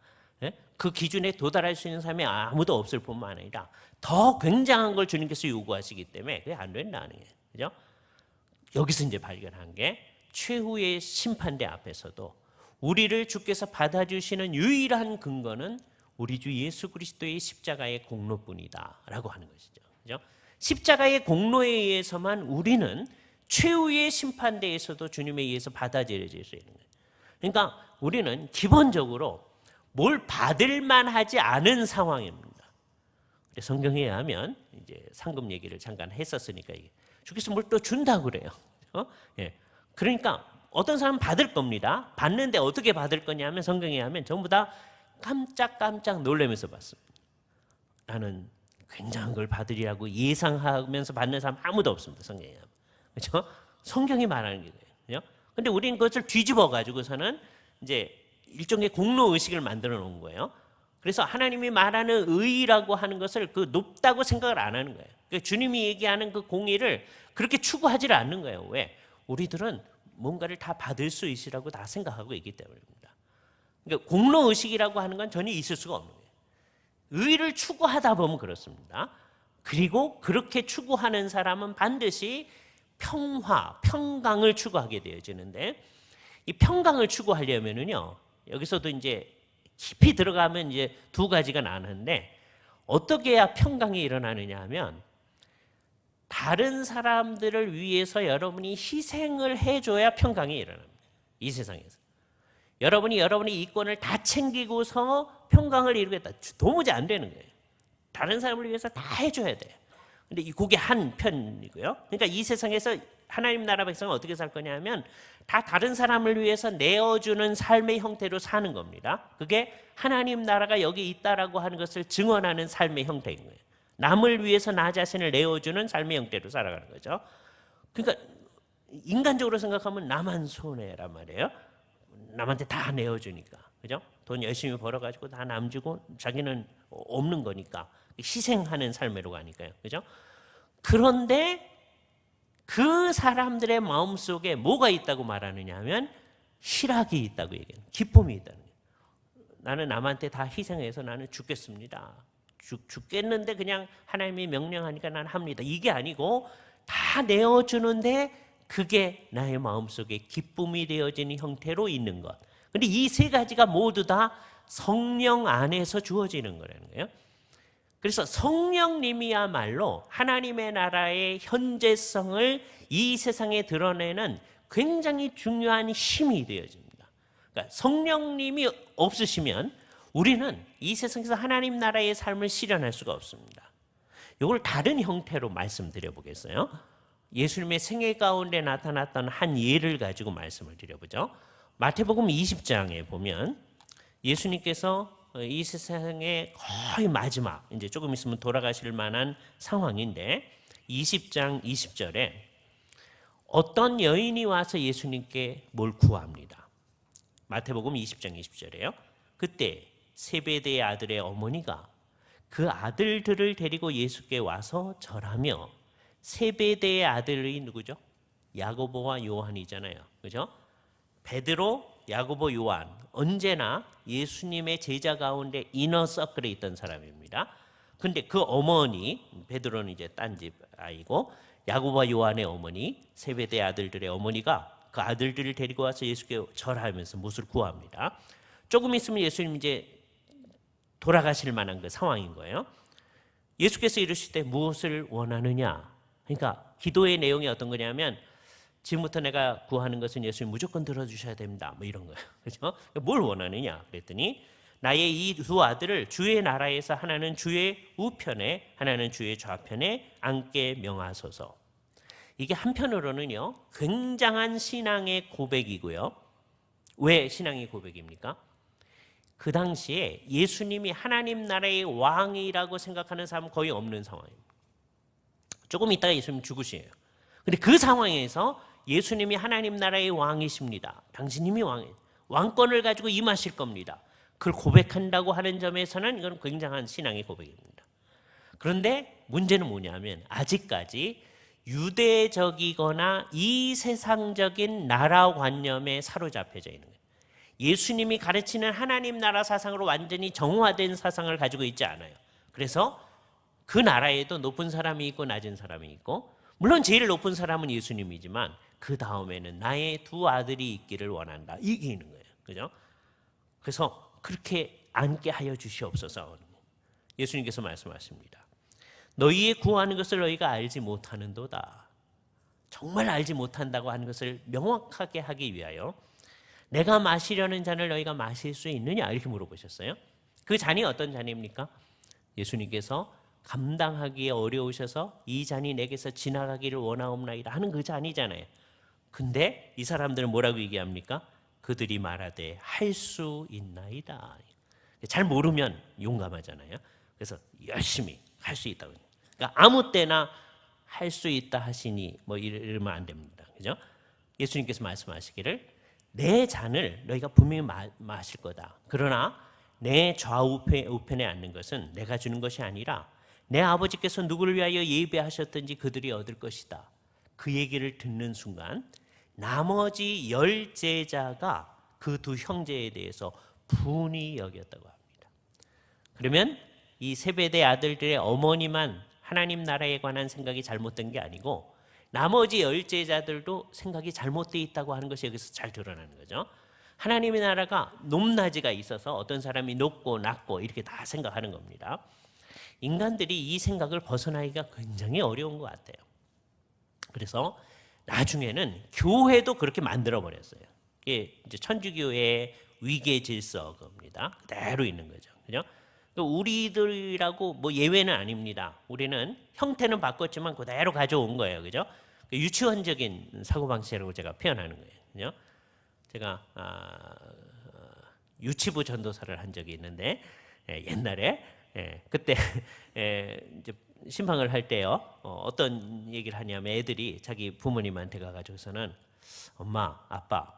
그 기준에 도달할 수 있는 사람이 아무도 없을 뿐만 아니라 더 굉장한 걸 주님께서 요구하시기 때문에 그게 안 된다는 거예요. 그죠? 여기서 이제 발견한 게 최후의 심판대 앞에서도 우리를 주께서 받아주시는 유일한 근거는 우리 주 예수 그리스도의 십자가의 공로뿐이다라고 하는 것이죠. 그죠? 십자가의 공로에 의해서만 우리는 최후의 심판대에서도 주님에 의해서 받아들여질 수 있는 거예요. 그러니까 우리는 기본적으로 뭘 받을 만하지 않은 상황입니다. 성경에 의하면 이제 상급 얘기를 잠깐 했었으니까 주께서 뭘 또 준다고 그래요. 예. 그러니까 어떤 사람은 받을 겁니다. 받는데 어떻게 받을 거냐면 성경에 의하면 전부 다 깜짝깜짝 놀라면서 받습니다. 나는 굉장한 걸 받으리라고 예상하면서 받는 사람 아무도 없습니다. 성경에 의하면. 그렇죠? 성경이 말하는 게 그래요. 근데 우리는 그것을 뒤집어 가지고서는 이제 일종의 공로 의식을 만들어 놓은 거예요. 그래서 하나님이 말하는 의라고 하는 것을 그 높다고 생각을 안 하는 거예요. 그러니까 주님이 얘기하는 그 공의를 그렇게 추구하지를 않는 거예요. 왜? 우리들은 뭔가를 다 받을 수 있으라고 다 생각하고 있기 때문입니다. 그러니까 공로 의식이라고 하는 건 전혀 있을 수가 없는 거예요. 의를 추구하다 보면 그렇습니다. 그리고 그렇게 추구하는 사람은 반드시 평화, 평강을 추구하게 되어지는데 이 평강을 추구하려면은요, 여기서도 이제 깊이 들어가면 이제 두 가지가 나는데 어떻게 해야 평강이 일어나느냐 하면 다른 사람들을 위해서 여러분이 희생을 해줘야 평강이 일어납니다. 이 세상에서. 여러분이 여러분의 이권을 다 챙기고서 평강을 이루겠다. 도무지 안 되는 거예요. 다른 사람을 위해서 다 해줘야 돼요. 근데 그게 한 편이고요. 그러니까 이 세상에서 하나님 나라 백성은 어떻게 살 거냐면 다 다른 사람을 위해서 내어주는 삶의 형태로 사는 겁니다. 그게 하나님 나라가 여기 있다라고 하는 것을 증언하는 삶의 형태인 거예요. 남을 위해서 나 자신을 내어주는 삶의 형태로 살아가는 거죠. 그러니까 인간적으로 생각하면 나만 손해란 말이에요. 남한테 다 내어주니까, 그죠? 돈 열심히 벌어가지고 다 남주고 자기는 없는 거니까 희생하는 삶으로 가니까요, 그죠? 그런데 그 사람들의 마음 속에 뭐가 있다고 말하느냐 하면 희락이 있다고 얘기해요. 기쁨이 있다는 거예요. 나는 남한테 다 희생해서 나는 죽겠습니다. 죽겠는데 그냥 하나님이 명령하니까 난 합니다. 이게 아니고 다 내어주는데 그게 나의 마음속에 기쁨이 되어지는 형태로 있는 것. 근데 이 세 가지가 모두 다 성령 안에서 주어지는 거라는 거예요. 그래서 성령님이야말로 하나님의 나라의 현재성을 이 세상에 드러내는 굉장히 중요한 힘이 되어집니다. 그러니까 성령님이 없으시면 우리는 이 세상에서 하나님 나라의 삶을 실현할 수가 없습니다. 이걸 다른 형태로 말씀드려 보겠어요. 예수님의 생애 가운데 나타났던 한 예를 가지고 말씀을 드려보죠. 마태복음 20장에 보면 예수님께서 이 세상의 거의 마지막, 이제 조금 있으면 돌아가실 만한 상황인데 20장 20절에 어떤 여인이 와서 예수님께 뭘 구합니다. 마태복음 20장 20절에요. 그때 세베대의 아들의 어머니가 그 아들들을 데리고 예수께 와서 절하며, 세베대의 아들이 누구죠? 야고보와 요한이잖아요. 그죠? 베드로, 야고보, 요한 언제나 예수님의 제자 가운데 이너 서클에 있던 사람입니다. 근데 그 어머니, 베드로는 이제 딴 집 아이고 야고보와 요한의 어머니, 세베대 아들들의 어머니가 그 아들들을 데리고 와서 예수께 절하면서 무엇을 구합니다. 조금 있으면 예수님 이제 돌아가실 만한 그 상황인 거예요. 예수께서 이르실 때 무엇을 원하느냐? 그러니까 기도의 내용이 어떤 거냐면 지금부터 내가 구하는 것은 예수님 무조건 들어주셔야 됩니다. 뭐 이런 거예요. 그렇죠? 뭘 원하느냐? 그랬더니 나의 이 두 아들을 주의 나라에서 하나는 주의 우편에 하나는 주의 좌편에 앉게 명하소서. 이게 한편으로는요 굉장한 신앙의 고백이고요. 왜 신앙의 고백입니까? 그 당시에 예수님이 하나님 나라의 왕이라고 생각하는 사람은 거의 없는 상황입니다. 조금 있다가 예수님 죽으시에요. 근데 그 상황에서 예수님이 하나님 나라의 왕이십니다. 당신님이 왕권을 가지고 임하실 겁니다. 그걸 고백한다고 하는 점에서는 이건 굉장한 신앙의 고백입니다. 그런데 문제는 뭐냐면 아직까지 유대적이거나 이 세상적인 나라관념에 사로잡혀져 있는 거예요. 예수님이 가르치는 하나님 나라 사상으로 완전히 정화된 사상을 가지고 있지 않아요. 그래서 그 나라에도 높은 사람이 있고 낮은 사람이 있고, 물론 제일 높은 사람은 예수님이지만 그 다음에는 나의 두 아들이 있기를 원한다. 이게 있는 거예요. 그죠? 그래서 그렇게 앉게 하여 주시옵소서. 예수님께서 말씀하십니다. 너희의 구하는 것을 너희가 알지 못하는도다. 정말 알지 못한다고 하는 것을 명확하게 하기 위하여 내가 마시려는 잔을 너희가 마실 수 있느냐? 이렇게 물어보셨어요. 그 잔이 어떤 잔입니까? 예수님께서 감당하기에 어려우셔서 이 잔이 내게서 지나가기를 원하옵나이다 하는 그 잔이잖아요. 근데 이 사람들은 뭐라고 얘기합니까? 그들이 말하되 할 수 있나이다. 잘 모르면 용감하잖아요. 그래서 열심히 할 수 있다고. 그러니까 아무 때나 할 수 있다 하시니 뭐 이러면 안 됩니다. 그죠? 예수님께서 말씀하시기를 내 잔을 너희가 분명히 마실 거다. 그러나 내 좌우편에 앉는 것은 내가 주는 것이 아니라 내 아버지께서 누구를 위하여 예배하셨든지 그들이 얻을 것이다. 그 얘기를 듣는 순간 나머지 10 제자가 그 두 형제에 대해서 분이 여겼다고 합니다. 그러면 이 세베대 아들들의 어머니만 하나님 나라에 관한 생각이 잘못된 게 아니고 나머지 10 제자들도 생각이 잘못되어 있다고 하는 것이 여기서 잘 드러나는 거죠. 하나님의 나라가 높낮이가 있어서 어떤 사람이 높고 낮고 이렇게 다 생각하는 겁니다. 인간들이 이 생각을 벗어나기가 굉장히 어려운 것 같아요. 그래서 나중에는 교회도 그렇게 만들어 버렸어요. 이게 이제 천주교의 위계 질서입니다. 그대로 있는 거죠. 그죠? 우리들이라고 뭐 예외는 아닙니다. 우리는 형태는 바꿨지만 그대로 가져온 거예요. 그죠? 유치원적인 사고방식이라고 제가 표현하는 거예요. 그죠? 제가 유치부 전도사를 한 적이 있는데 옛날에 그때 이제 신방을 할 때요. 어떤 얘기를 하냐면 애들이 자기 부모님한테 가가지고서는 엄마, 아빠,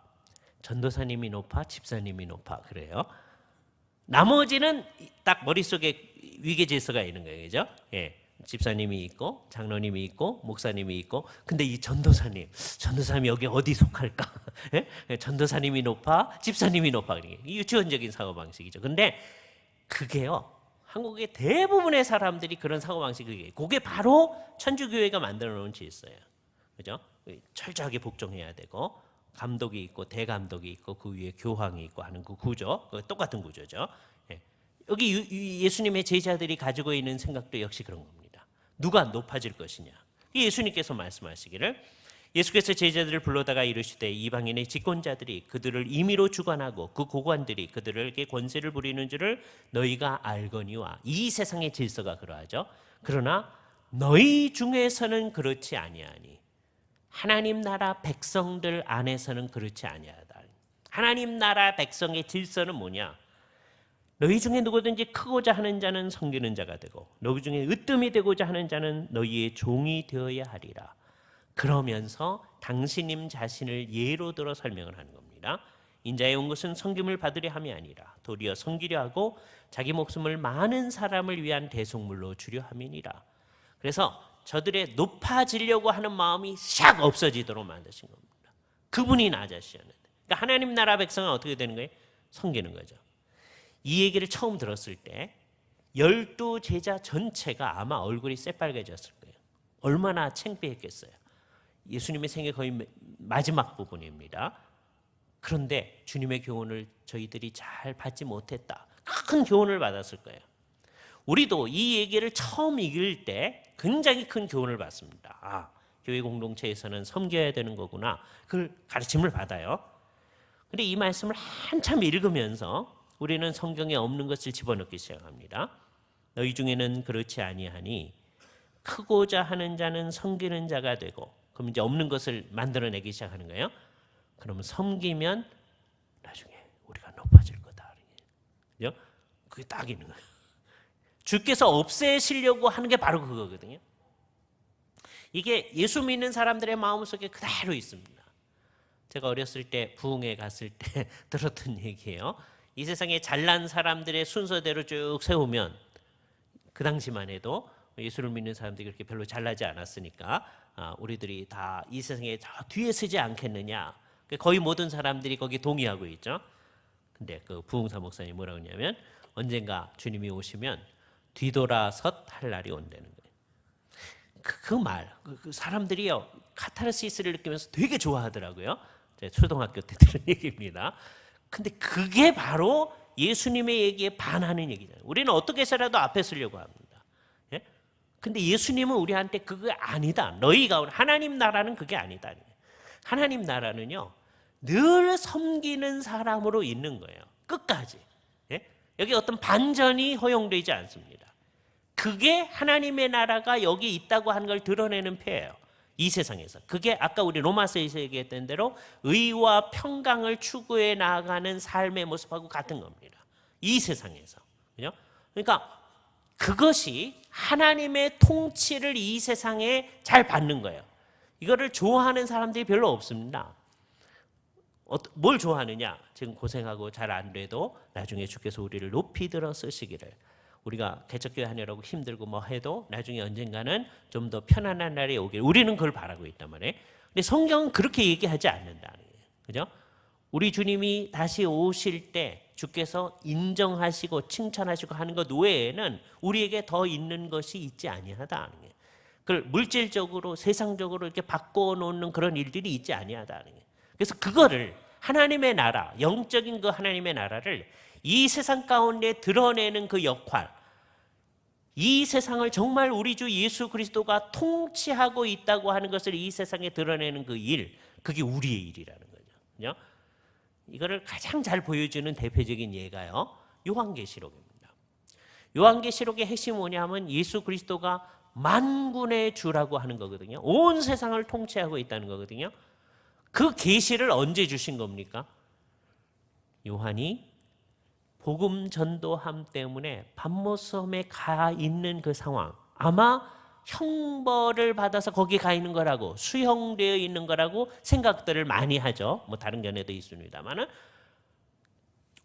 전도사님이 높아, 집사님이 높아 그래요. 나머지는 딱 머릿속에 위계 질서가 있는 거예요. 그죠? 예. 집사님이 있고 장로님이 있고 목사님이 있고 근데 이 전도사님이 여기 어디 속할까? 예? 전도사님이 높아, 집사님이 높아. 이 유치원적인 사고방식이죠. 근데 그게요. 한국의 대부분의 사람들이 그런 사고방식이 그게 바로 천주교회가 만들어 놓은 질서예요. 그죠? 철저하게 복종해야 되고 감독이 있고 대감독이 있고 그 위에 교황이 있고 하는 그 구조, 똑같은 구조죠. 예. 여기 예수님의 제자들이 가지고 있는 생각도 역시 그런 겁니다. 누가 높아질 것이냐. 예수님께서 말씀하시기를 예수께서 제자들을 불러다가 이르시되 이방인의 집권자들이 그들을 임의로 주관하고 그 고관들이 그들에게 권세를 부리는 줄을 너희가 알거니와. 이 세상의 질서가 그러하죠. 그러나 너희 중에서는 그렇지 아니하니 하나님 나라 백성들 안에서는 그렇지 아니하다. 하나님 나라 백성의 질서는 뭐냐? 너희 중에 누구든지 크고자 하는 자는 섬기는 자가 되고 너희 중에 으뜸이 되고자 하는 자는 너희의 종이 되어야 하리라. 그러면서 당신님 자신을 예로 들어 설명을 하는 겁니다. 인자에 온 것은 섬김을 받으려 함이 아니라 도리어 섬기려 하고 자기 목숨을 많은 사람을 위한 대속물로 주려 함이니라. 그래서 저들의 높아지려고 하는 마음이 샥 없어지도록 만드신 겁니다. 그분이 낮아지셨는데, 그러니까 하나님 나라 백성은 어떻게 되는 거예요? 섬기는 거죠. 이 얘기를 처음 들었을 때 12 제자 전체가 아마 얼굴이 새빨개졌을 거예요. 얼마나 창피했겠어요. 예수님의 생애 거의 마지막 부분입니다. 그런데 주님의 교훈을 저희들이 잘 받지 못했다. 큰 교훈을 받았을 거예요. 우리도 이 얘기를 처음 읽을 때 굉장히 큰 교훈을 받습니다. 아, 교회 공동체에서는 섬겨야 되는 거구나. 그걸 가르침을 받아요. 그런데 이 말씀을 한참 읽으면서 우리는 성경에 없는 것을 집어넣기 시작합니다. 너희 중에는 그렇지 아니하니 크고자 하는 자는 섬기는 자가 되고, 그럼 이제 없는 것을 만들어내기 시작하는 거예요. 그러면 섬기면 나중에 우리가 높아질 거다. 그죠? 그게 딱 있는 거예요. 주께서 없애시려고 하는 게 바로 그거거든요. 이게 예수 믿는 사람들의 마음속에 그대로 있습니다. 제가 어렸을 때 부흥회 갔을 때 들었던 얘기예요. 이 세상에 잘난 사람들의 순서대로 쭉 세우면 그 당시만 해도 예수를 믿는 사람들이 그렇게 별로 잘나지 않았으니까 우리들이 다 이 세상에 저 뒤에 서지 않겠느냐. 거의 모든 사람들이 거기 동의하고 있죠. 근데 그 부흥사 목사님이 뭐라고 했냐면 언젠가 주님이 오시면 뒤돌아섰 할 날이 온다는 거예요. 그 말, 그 사람들이요 카타르시스를 느끼면서 되게 좋아하더라고요. 제가 초등학교 때 들은 얘기입니다. 근데 그게 바로 예수님의 얘기에 반하는 얘기잖아요. 우리는 어떻게 해서라도 앞에 서려고 합니다. 예? 근데 예수님은 우리한테 그게 아니다. 너희가 하나님 나라는 그게 아니다. 하나님 나라는요 늘 섬기는 사람으로 있는 거예요. 끝까지. 예? 여기 어떤 반전이 허용되지 않습니다. 그게 하나님의 나라가 여기 있다고 하는 걸 드러내는 표예요. 이 세상에서. 그게 아까 우리 로마서에서 얘기했던 대로 의와 평강을 추구해 나아가는 삶의 모습하고 같은 겁니다. 이 세상에서. 그죠? 그러니까 그것이 하나님의 통치를 이 세상에 잘 받는 거예요. 이거를 좋아하는 사람들이 별로 없습니다. 뭘 좋아하느냐? 지금 고생하고 잘 안 돼도 나중에 주께서 우리를 높이 들어 쓰시기를. 우리가 개척교회 하느라고 힘들고 뭐 해도 나중에 언젠가는 좀 더 편안한 날이 오길 우리는 그걸 바라고 있단 말이에요. 근데 성경은 그렇게 얘기하지 않는다는 거예요. 그죠? 우리 주님이 다시 오실 때 주께서 인정하시고 칭찬하시고 하는 것 외에는 우리에게 더 있는 것이 있지 아니하다는 거예요. 그걸 물질적으로 세상적으로 이렇게 바꿔놓는 그런 일들이 있지 아니하다는 거예요. 그래서 그거를 하나님의 나라, 영적인 그 하나님의 나라를 이 세상 가운데 드러내는 그 역할, 이 세상을 정말 우리 주 예수 그리스도가 통치하고 있다고 하는 것을 이 세상에 드러내는 그 일, 그게 우리의 일이라는 거죠. 그죠? 이거를 가장 잘 보여주는 대표적인 예가요, 요한계시록입니다. 요한계시록의 핵심이 뭐냐면 예수 그리스도가 만군의 주라고 하는 거거든요. 온 세상을 통치하고 있다는 거거든요. 그 계시를 언제 주신 겁니까? 요한이 복음 전도함 때문에 patmos 섬에 가 있는 그 상황, 아마 형벌을 받아서 거기 가 있는 거라고, 수형되어 있는 거라고 생각들을 많이 하죠. 뭐 다른 견해도 있습니다만은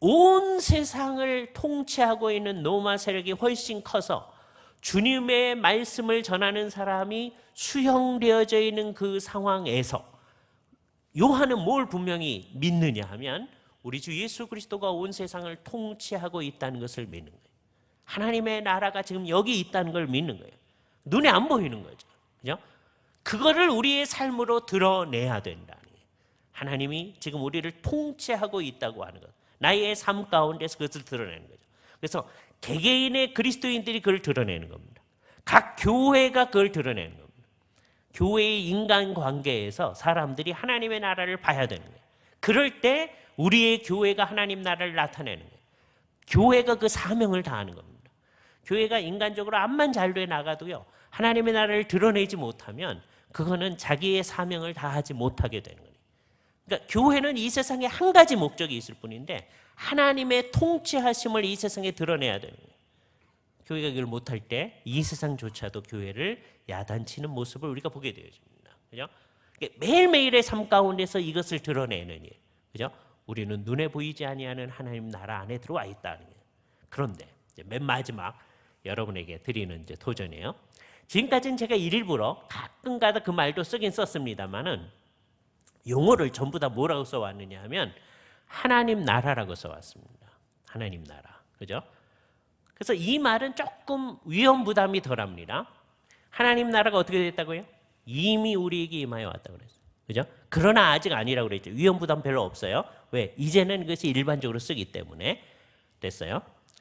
온 세상을 통치하고 있는 로마 세력이 훨씬 커서 주님의 말씀을 전하는 사람이 수형되어져 있는 그 상황에서 요한은 뭘 분명히 믿느냐 하면 우리 주 예수 그리스도가 온 세상을 통치하고 있다는 것을 믿는 거예요. 하나님의 나라가 지금 여기 있다는 걸 믿는 거예요. 눈에 안 보이는 거죠. 그죠? 그거를 우리의 삶으로 드러내야 된다는 거예요. 하나님이 지금 우리를 통치하고 있다고 하는 것. 나의 삶 가운데서 그것을 드러내는 거죠. 그래서 개개인의 그리스도인들이 그걸 드러내는 겁니다. 각 교회가 그걸 드러내는 겁니다. 교회의 인간관계에서 사람들이 하나님의 나라를 봐야 되는 거예요. 그럴 때 우리의 교회가 하나님 나라를 나타내는 거예요. 교회가 그 사명을 다하는 겁니다. 교회가 인간적으로 암만 잘 돼 나가도요, 하나님의 나라를 드러내지 못하면 그거는 자기의 사명을 다하지 못하게 되는 거예요. 그러니까 교회는 이 세상에 한 가지 목적이 있을 뿐인데 하나님의 통치하심을 이 세상에 드러내야 되는 거예요. 교회가 그걸 못할 때 이 세상조차도 교회를 야단치는 모습을 우리가 보게 되어집니다. 그죠? 매일매일의 삶 가운데서 이것을 드러내는 일. 그죠? 우리는 눈에 보이지 아니하는 하나님 나라 안에 들어와 있다는 거예요. 그런데 이제 맨 마지막 여러분에게 드리는 이제 도전이에요. 지금까지는 제가 일부러 가끔가다 그 말도 쓰긴 썼습니다만은 용어를 전부 다 뭐라고 써왔느냐 하면 하나님 나라라고 써왔습니다. 하나님 나라. 그죠? 그래서 이 말은 조금 위험 부담이 덜합니다. 하나님 나라가 어떻게 됐다고요? 이미 우리에게 임하여 왔다고 그랬어요. 그죠? 그러나 아직 아니라고 그랬죠. 위험 부담 별로 없어요. 왜? 이제는 그것이 일반적으로 쓰기 때문에 됐어요.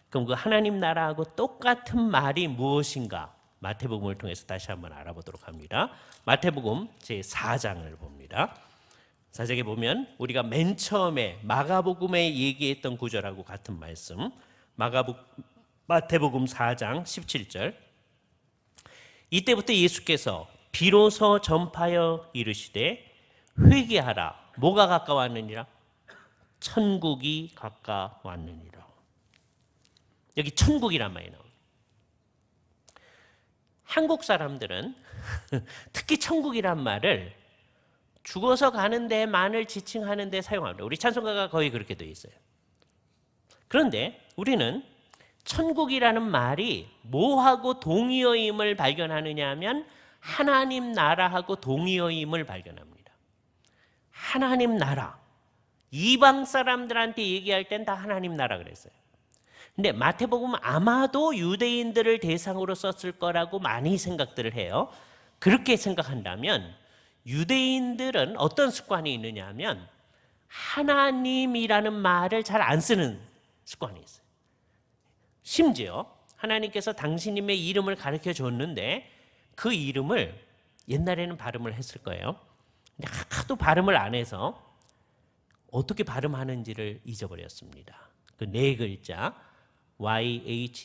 그럼 그 하나님 나라하고 똑같은 말이 무엇인가? 마태복음을 통해서 다시 한번 알아보도록 합니다. 마태복음 제4장을 봅니다. 4장에 보면 우리가 맨 처음에 마가복음에 얘기했던 구절하고 같은 말씀, 마태복음 4장 17절. 이때부터 예수께서 비로소 전파하여 이르시되 회개하라. 뭐가 가까웠느니라? 천국이 가까웠느니라. 여기 천국이란 말이 나옵니다. 한국 사람들은 특히 천국이란 말을 죽어서 가는 데만을 지칭하는 데 사용합니다. 우리 찬송가가 거의 그렇게 되어 있어요. 그런데 우리는 천국이라는 말이 뭐하고 동의어임을 발견하느냐 하면 하나님 나라하고 동의어임을 발견합니다. 하나님 나라. 이방 사람들한테 얘기할 땐 다 하나님 나라 그랬어요. 근데 마태복음은 아마도 유대인들을 대상으로 썼을 거라고 많이 생각들을 해요. 그렇게 생각한다면 유대인들은 어떤 습관이 있느냐 하면 하나님이라는 말을 잘 안 쓰는 습관이 있어요. 심지어 하나님께서 당신님의 이름을 가르쳐 줬는데 그 이름을 옛날에는 발음을 했을 거예요. 근데 하도 발음을 안 해서 어떻게 발음하는지를 잊어버렸습니다. 그 네 글자 YHWH로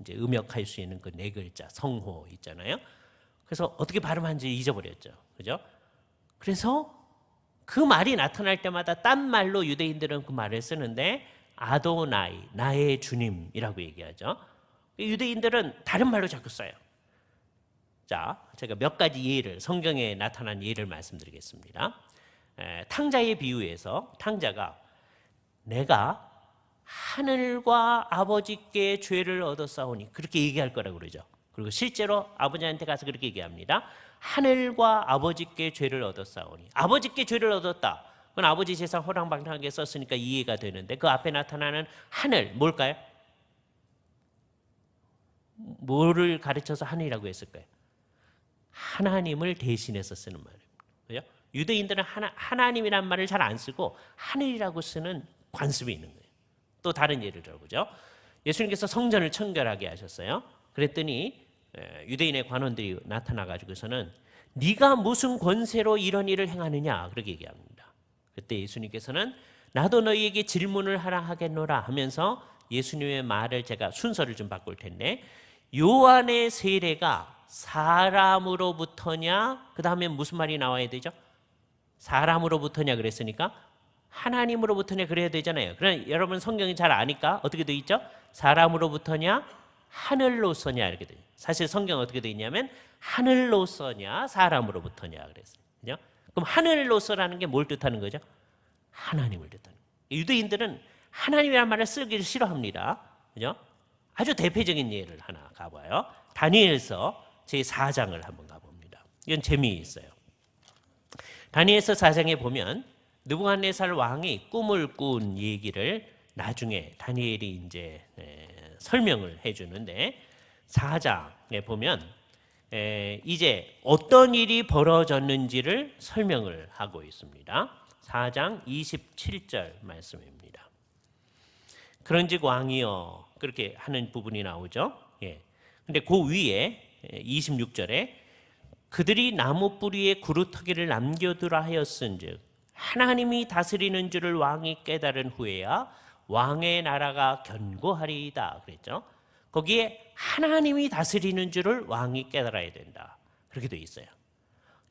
이제 음역할 수 있는 그 네 글자 성호 있잖아요. 그래서 어떻게 발음하는지 잊어버렸죠. 그죠? 그래서 그 말이 나타날 때마다 딴 말로 유대인들은 그 말을 쓰는데 아도나이, 나의 주님이라고 얘기하죠. 유대인들은 다른 말로 자꾸 써요. 자, 제가 몇 가지 예를, 성경에 나타난 예를 말씀드리겠습니다. 탕자의 비유에서 탕자가 내가 하늘과 아버지께 죄를 얻었사오니 그렇게 얘기할 거라고 그러죠. 그리고 실제로 아버지한테 가서 그렇게 얘기합니다. 하늘과 아버지께 죄를 얻었사오니. 아버지께 죄를 얻었다. 그건 아버지 세상 호랑방탕하게 썼으니까 이해가 되는데 그 앞에 나타나는 하늘 뭘까요? 뭐를 가르쳐서 하늘이라고 했을까요? 하나님을 대신해서 쓰는 말입니다. 그죠? 유대인들은 하나님이란 말을 잘 안 쓰고 하늘이라고 쓰는 관습이 있는 거예요. 또 다른 예를 들어보죠. 예수님께서 성전을 청결하게 하셨어요. 그랬더니 유대인의 관원들이 나타나가지고서는 네가 무슨 권세로 이런 일을 행하느냐 그렇게 얘기합니다. 그때 예수님께서는 나도 너희에게 질문을 하라 하겠노라 하면서 예수님의 말을 제가 순서를 좀 바꿀 텐데 요한의 세례가 사람으로부터냐 그 다음에 무슨 말이 나와야 되죠? 사람으로부터냐 그랬으니까 하나님으로부터냐 그래야 되잖아요. 그러나 여러분 성경이 잘 아니까 어떻게 돼 있죠? 사람으로부터냐 하늘로서냐 이렇게 돼요. 사실 성경 어떻게 되어 있냐면 하늘로서냐 사람으로부터냐 그랬어요. 그죠? 그럼 하늘로서라는 게 뭘 뜻하는 거죠? 하나님을 뜻하는 거예요. 유대인들은 하나님이라는 말을 쓰기를 싫어합니다. 그죠? 아주 대표적인 예를 하나 가봐요. 다니엘서 제4장을 한번 가봅니다. 이건 재미있어요. 다니엘서 4장에 보면 느부갓네살 왕이 꿈을 꾼 얘기를 나중에 다니엘이 이제 설명을 해주는데 4장에 보면 이제 어떤 일이 벌어졌는지를 설명을 하고 있습니다. 4장 27절 말씀입니다. 그런즉 왕이여 그렇게 하는 부분이 나오죠. 예. 근데 그 위에 26절에 그들이 나무 뿌리에 구루터기를 남겨두라 하였은즉 하나님이 다스리는 줄을 왕이 깨달은 후에야 왕의 나라가 견고하리이다 그랬죠. 거기에 하나님이 다스리는 줄을 왕이 깨달아야 된다 그렇게 되어 있어요.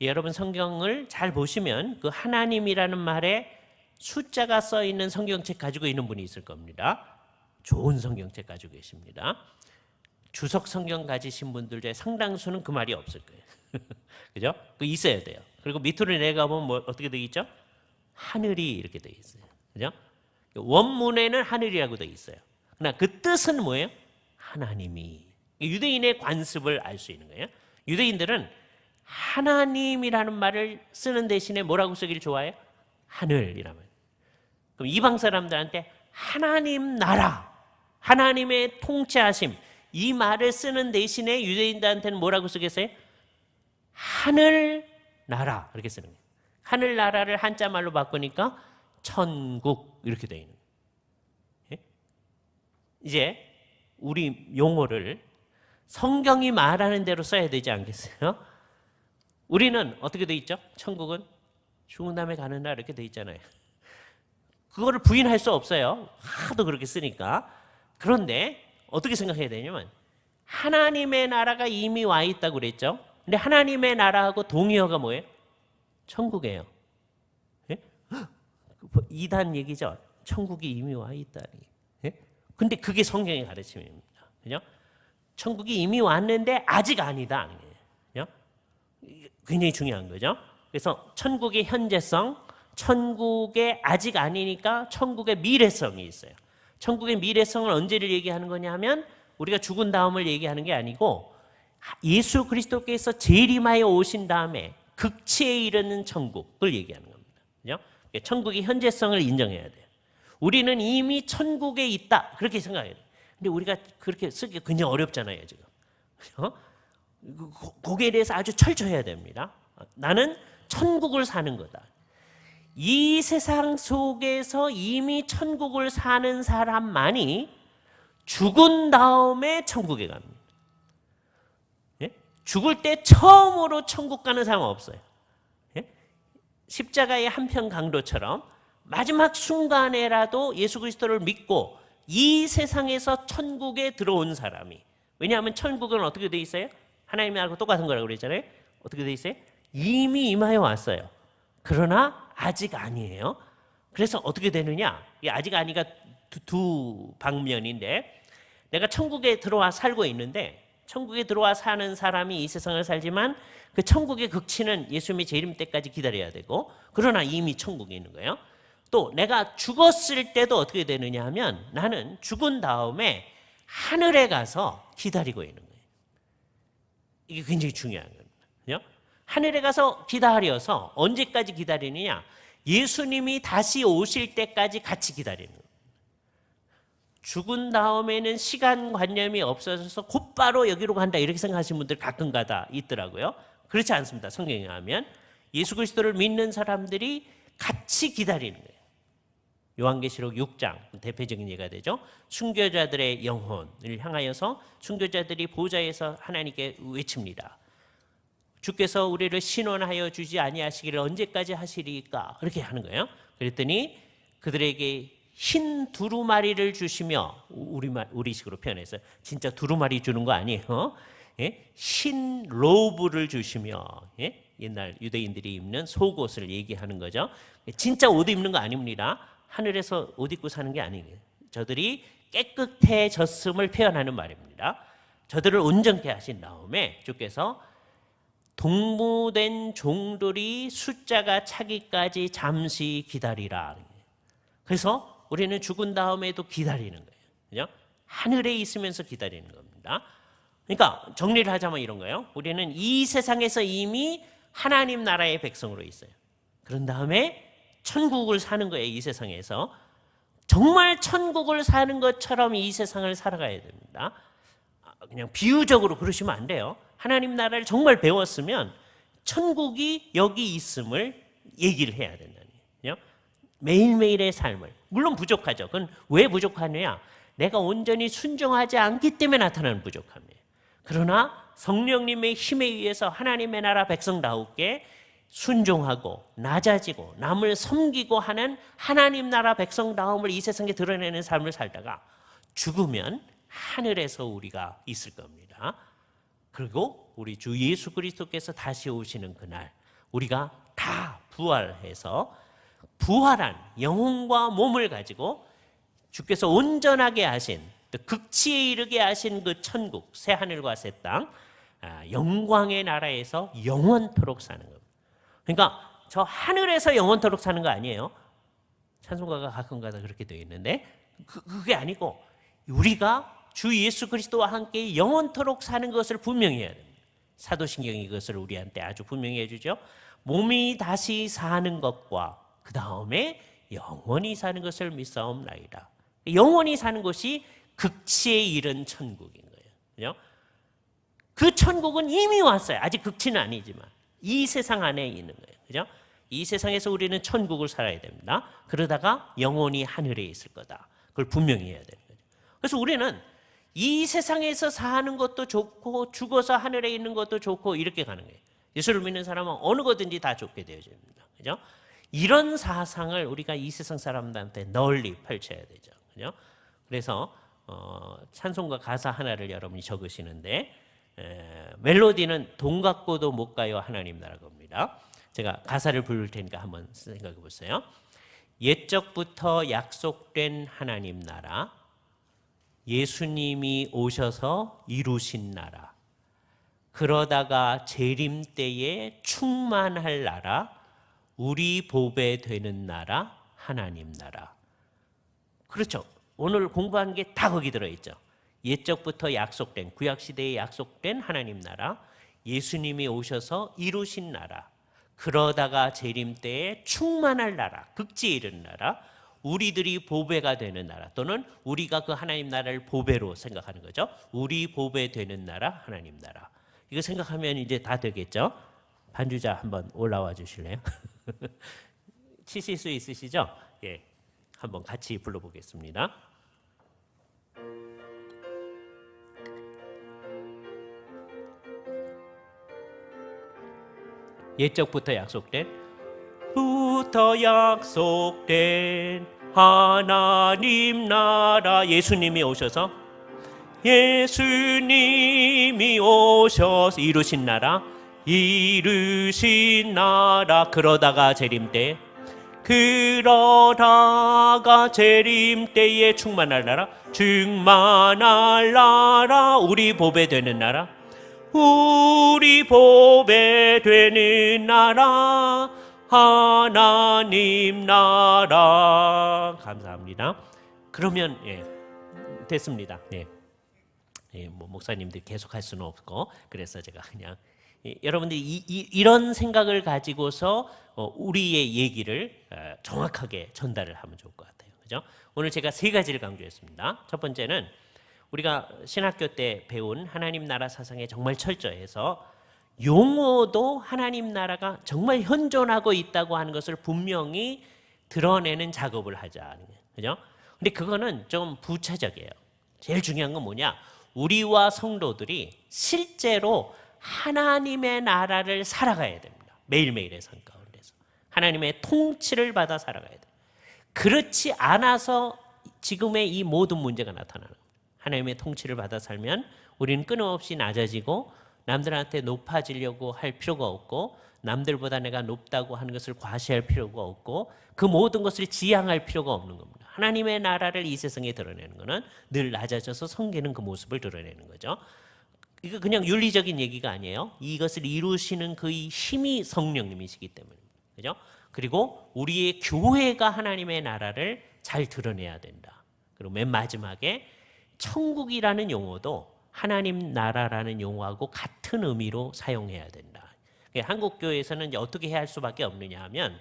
여러분 성경을 잘 보시면 그 하나님이라는 말에 숫자가 써 있는 성경책 가지고 있는 분이 있을 겁니다. 좋은 성경책 가지고 계십니다. 주석 성경 가지신 분들 중에 상당수는 그 말이 없을 거예요. 그죠? 그 있어야 돼요. 그리고 밑으로 내려가 보면 뭐 어떻게 되어 있죠? 하늘이 이렇게 되어 있어요. 그죠? 원문에는 하늘이라고 되어 있어요. 그러나 그 뜻은 뭐예요? 하나님이. 유대인의 관습을 알 수 있는 거예요. 유대인들은 하나님이라는 말을 쓰는 대신에 뭐라고 쓰기를 좋아해요? 하늘이라면. 그럼 이방 사람들한테 하나님 나라, 하나님의 통치하심 이 말을 쓰는 대신에 유대인들한테는 뭐라고 쓰겠어요? 하늘 나라 이렇게 쓰는 거예요. 하늘 나라를 한자 말로 바꾸니까 천국 이렇게 되어 있는 거예요. 이제 우리 용어를 성경이 말하는 대로 써야 되지 않겠어요? 우리는 어떻게 돼 있죠? 천국은 죽은 다음에 가는 날 이렇게 돼 있잖아요. 그거를 부인할 수 없어요. 하도 그렇게 쓰니까. 그런데 어떻게 생각해야 되냐면 하나님의 나라가 이미 와 있다고 그랬죠. 근데 하나님의 나라하고 동의어가 뭐예요? 천국이에요. 예? 이단 얘기죠. 천국이 이미 와 있다니. 예? 근데 그게 성경의 가르침입니다. 그죠? 천국이 이미 왔는데 아직 아니다. 그죠? 굉장히 중요한 거죠. 그래서 천국의 현재성, 천국의 아직 아니니까 천국의 미래성이 있어요. 천국의 미래성을 언제를 얘기하는 거냐 하면 우리가 죽은 다음을 얘기하는 게 아니고 예수 그리스도께서 재림하여 오신 다음에 극치에 이르는 천국을 얘기하는 겁니다. 그죠? 천국의 현재성을 인정해야 돼요. 우리는 이미 천국에 있다 그렇게 생각해야 돼요. 근데 우리가 그렇게 쓰기 굉장히 어렵잖아요 지금. 그죠? 거기에 대해서 아주 철저해야 됩니다. 나는 천국을 사는 거다. 이 세상 속에서 이미 천국을 사는 사람만이 죽은 다음에 천국에 갑니다. 예? 죽을 때 처음으로 천국 가는 사람은 없어요. 예? 십자가의 한편 강도처럼 마지막 순간에라도 예수 그리스도를 믿고 이 세상에서 천국에 들어온 사람이, 왜냐하면 천국은 어떻게 돼 있어요? 하나님 나라하고 똑같은 거라고 그랬잖아요. 어떻게 돼 있어요? 이미 임하여 왔어요. 그러나 아직 아니에요. 그래서 어떻게 되느냐? 이 아직 아니가 두 방면인데, 내가 천국에 들어와 살고 있는데 천국에 들어와 사는 사람이 이 세상을 살지만 그 천국의 극치는 예수님의 재림 때까지 기다려야 되고, 그러나 이미 천국에 있는 거예요. 또 내가 죽었을 때도 어떻게 되느냐 하면 나는 죽은 다음에 하늘에 가서 기다리고 있는 거예요. 이게 굉장히 중요한 겁니다. 하늘에 가서 기다려서 언제까지 기다리느냐? 예수님이 다시 오실 때까지 같이 기다리는 거예요. 죽은 다음에는 시간관념이 없어져서 곧바로 여기로 간다 이렇게 생각하시는 분들 가끔가다 있더라고요. 그렇지 않습니다. 성경에 하면 예수 그리스도를 믿는 사람들이 같이 기다리는 거예요. 요한계시록 6장 대표적인 예가 되죠. 순교자들의 영혼을 향하여서 순교자들이 보좌에서 하나님께 외칩니다. 주께서 우리를 신원하여 주지 아니하시기를 언제까지 하시리까? 그렇게 하는 거예요. 그랬더니 그들에게 흰 두루마리를 주시며, 우리식으로 표현해서 진짜 두루마리 주는 거 아니에요. 예? 흰 로브를 주시며, 예? 옛날 유대인들이 입는 속옷을 얘기하는 거죠. 진짜 옷 입는 거 아닙니다. 하늘에서 옷 입고 사는 게 아니에요. 저들이 깨끗해졌음을 표현하는 말입니다. 저들을 온전케 하신 다음에 주께서 동무된 종들이 숫자가 차기까지 잠시 기다리라. 그래서 우리는 죽은 다음에도 기다리는 거예요. 그죠? 하늘에 있으면서 기다리는 겁니다. 그러니까 정리를 하자면 이런 거예요. 우리는 이 세상에서 이미 하나님 나라의 백성으로 있어요. 그런 다음에 천국을 사는 거예요. 이 세상에서. 정말 천국을 사는 것처럼 이 세상을 살아가야 됩니다. 그냥 비유적으로 그러시면 안 돼요. 하나님 나라를 정말 배웠으면 천국이 여기 있음을 얘기를 해야 된다는 거예요. 매일매일의 삶을. 물론 부족하죠. 그건 왜 부족하느냐? 내가 온전히 순종하지 않기 때문에 나타나는 부족함이에요. 그러나 성령님의 힘에 의해서 하나님의 나라 백성다우게 순종하고 낮아지고 남을 섬기고 하는 하나님 나라 백성다움을 이 세상에 드러내는 삶을 살다가 죽으면 하늘에서 우리가 있을 겁니다. 그리고 우리 주 예수 그리스도께서 다시 오시는 그날 우리가 다 부활해서 부활한 영혼과 몸을 가지고 주께서 온전하게 하신 극치에 이르게 하신 그 천국 새 하늘과 새 땅 영광의 나라에서 영원토록 사는 겁니다. 그러니까 저 하늘에서 영원토록 사는 거 아니에요. 찬송가가 가끔가다 그렇게 되어 있는데 그게 아니고 우리가 주 예수 그리스도와 함께 영원토록 사는 것을 분명히 해야 됩니다. 사도신경이 이것을 우리한테 아주 분명히 해주죠. 몸이 다시 사는 것과 그 다음에 영원히 사는 것을 믿사옵나이다. 영원히 사는 것이 극치에 이른 천국인 거예요. 그죠? 그 천국은 이미 왔어요. 아직 극치는 아니지만 이 세상 안에 있는 거예요. 그죠? 이 세상에서 우리는 천국을 살아야 됩니다. 그러다가 영원히 하늘에 있을 거다. 그걸 분명히 해야 되는 거죠. 그래서 우리는 이 세상에서 사는 것도 좋고 죽어서 하늘에 있는 것도 좋고 이렇게 가는 거예요. 예수를 믿는 사람은 어느 거든지 다 좋게 되어집니다. 그죠? 이런 사상을 우리가 이 세상 사람들한테 널리 펼쳐야 되죠. 그죠? 그래서 찬송가 가사 하나를 여러분이 적으시는데 멜로디는 돈 갖고도 못 가요 하나님 나라 겁니다. 제가 가사를 부를 테니까 한번 생각해 보세요. 옛적부터 약속된 하나님 나라, 예수님이 오셔서 이루신 나라, 그러다가 재림 때에 충만할 나라, 우리 보배 되는 나라, 하나님 나라. 그렇죠. 오늘 공부한 게 다 거기 들어있죠. 옛적부터 약속된, 구약시대에 약속된 하나님 나라, 예수님이 오셔서 이루신 나라, 그러다가 재림 때에 충만할 나라, 극지에 이른 나라, 우리들이 보배가 되는 나라, 또는 우리가 그 하나님 나라를 보배로 생각하는 거죠. 우리 보배 되는 나라, 하나님 나라. 이거 생각하면 이제 다 되겠죠. 반주자 한번 올라와 주실래요? 치실 수 있으시죠? 예, 한번 같이 불러보겠습니다. 옛적부터 약속된 하나님 나라, 예수님이 오셔서 이루신 나라, 그러다가 재림 때에 충만할 나라, 우리 보배 되는 나라, 하나님 나라. 감사합니다. 그러면 됐습니다. 뭐 목사님들 계속 할 수는 없고, 그래서 제가 그냥 여러분들이 이런 생각을 가지고서 우리의 얘기를 정확하게 전달을 하면 좋을 것 같아요. 그죠? 오늘 제가 세 가지를 강조했습니다. 첫 번째는 우리가 신학교 때 배운 하나님 나라 사상에 정말 철저해서 용어도 하나님 나라가 정말 현존하고 있다고 하는 것을 분명히 드러내는 작업을 하자. 그죠? 근데 그거는 좀 부차적이에요. 제일 중요한 건 뭐냐? 우리와 성도들이 실제로 하나님의 나라를 살아가야 됩니다. 매일매일의 삶 가운데서 하나님의 통치를 받아 살아가야 돼요. 그렇지 않아서 지금의 이 모든 문제가 나타나는 거예요. 하나님의 통치를 받아 살면 우리는 끊임없이 낮아지고 남들한테 높아지려고 할 필요가 없고, 남들보다 내가 높다고 하는 것을 과시할 필요가 없고, 그 모든 것을 지향할 필요가 없는 겁니다. 하나님의 나라를 이 세상에 드러내는 것은 늘 낮아져서 섬기는 그 모습을 드러내는 거죠. 이거 그냥 윤리적인 얘기가 아니에요. 이것을 이루시는 그의 힘이 성령님이시기 때문입니다. 그죠? 그리고 우리의 교회가 하나님의 나라를 잘 드러내야 된다. 그리고 맨 마지막에 천국이라는 용어도 하나님 나라라는 용어하고 같은 의미로 사용해야 된다. 한국 교회에서는 이제 어떻게 해야 할 수밖에 없느냐 하면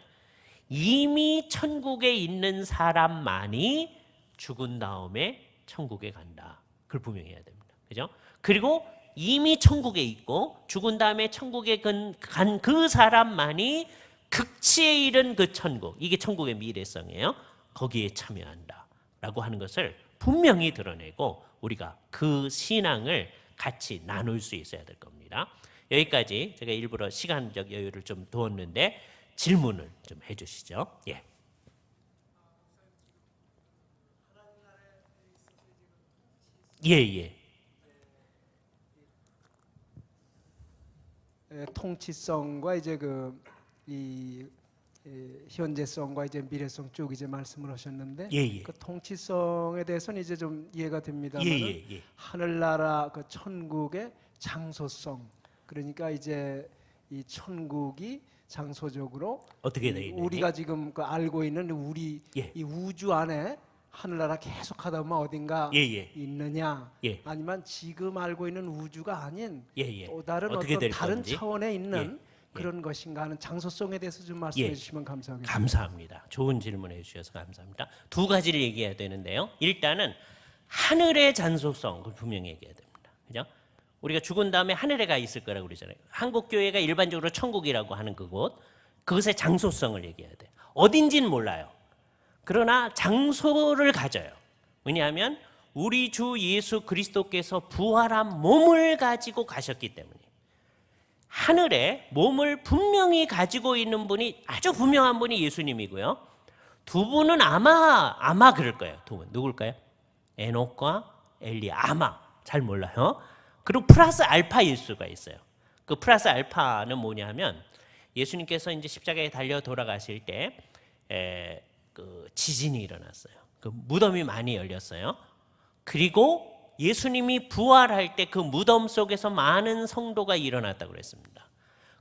이미 천국에 있는 사람만이 죽은 다음에 천국에 간다. 그걸 분명히 해야 됩니다. 그죠? 그리고 이미 천국에 있고 죽은 다음에 천국에 간 그 사람만이 극치에 이른 그 천국, 이게 천국의 미래성이에요. 거기에 참여한다 라고 하는 것을 분명히 드러내고 우리가 그 신앙을 같이 나눌 수 있어야 될 겁니다. 여기까지 제가 일부러 시간적 여유를 좀 두었는데 질문을 좀 해주시죠. 예. 예. 통치성과 이제 이 현재성과 이제 미래성 쭉 이제 말씀을 하셨는데 예. 그 통치성에 대해서는 이제 좀 이해가 됩니다만 예. 하늘나라 그 천국의 장소성, 그러니까 이제 이 천국이 장소적으로 어떻게 돼 있느냐? 우리가 지금 그 알고 있는 우리 예. 이 우주 안에 하늘나라 계속 하다 보면 어딘가 예. 있느냐, 예. 아니면 지금 알고 있는 우주가 아닌 예. 또 다른 어떻게 어떤 될 다른 건지. 차원에 있는 예. 그런 것인가 하는 장소성에 대해서 좀 말씀해 예. 주시면 감사하겠습니다. 감사합니다. 좋은 질문해 주셔서 감사합니다. 두 가지를 얘기해야 되는데요. 일단은 하늘의 장소성, 그걸 분명히 얘기해야 됩니다. 그죠? 우리가 죽은 다음에 하늘에 가 있을 거라고 그러잖아요. 한국 교회가 일반적으로 천국이라고 하는 그곳, 그것의 장소성을 얘기해야 돼요. 어딘지는 몰라요. 그러나 장소를 가져요. 왜냐하면 우리 주 예수 그리스도께서 부활한 몸을 가지고 가셨기 때문에 하늘에 몸을 분명히 가지고 있는 분이 아주 분명한 분이 예수님이고요. 두 분은 아마 그럴 거예요. 두 분 누굴까요? 에녹과 엘리야. 아마 잘 몰라요. 그리고 플러스 알파일 수가 있어요. 그 플러스 알파는 뭐냐면 예수님께서 이제 십자가에 달려 돌아가실 때 그 지진이 일어났어요. 그 무덤이 많이 열렸어요. 그리고 예수님이 부활할 때 그 무덤 속에서 많은 성도가 일어났다고 그랬습니다.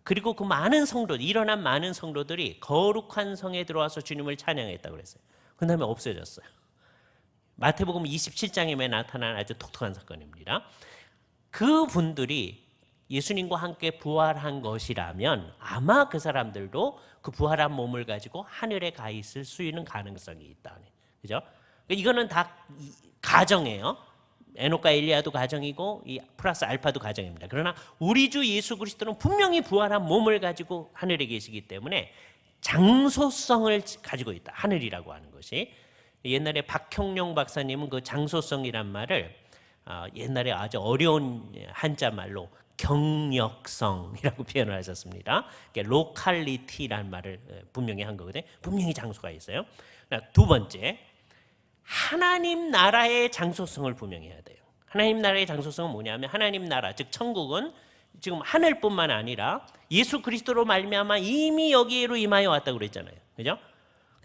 그리고 그 많은 성도, 일어난 많은 성도들이 거룩한 성에 들어와서 주님을 찬양했다고 그랬어요. 그 다음에 없어졌어요. 마태복음 27장에 나타난 아주 독특한 사건입니다. 그 분들이 예수님과 함께 부활한 것이라면 아마 그 사람들도 그 부활한 몸을 가지고 하늘에 가 있을 수 있는 가능성이 있다. 그죠? 이거는 다 가정이에요. 에녹과 엘리야도 가정이고 이 플러스 알파도 가정입니다. 그러나 우리 주 예수 그리스도는 분명히 부활한 몸을 가지고 하늘에 계시기 때문에 장소성을 가지고 있다. 하늘이라고 하는 것이. 옛날에 박형룡 박사님은 그 장소성이란 말을 옛날에 아주 어려운 한자 말로 경역성이라고 표현을 하셨습니다. 로컬리티라는 말을 분명히 한 거거든요. 분명히 장소가 있어요. 두 번째, 하나님 나라의 장소성을 분명히 해야 돼요. 하나님 나라의 장소성은 뭐냐면 하나님 나라, 즉 천국은 지금 하늘뿐만 아니라 예수 그리스도로 말미암아 이미 여기로 임하여 왔다고 그랬잖아요. 그죠?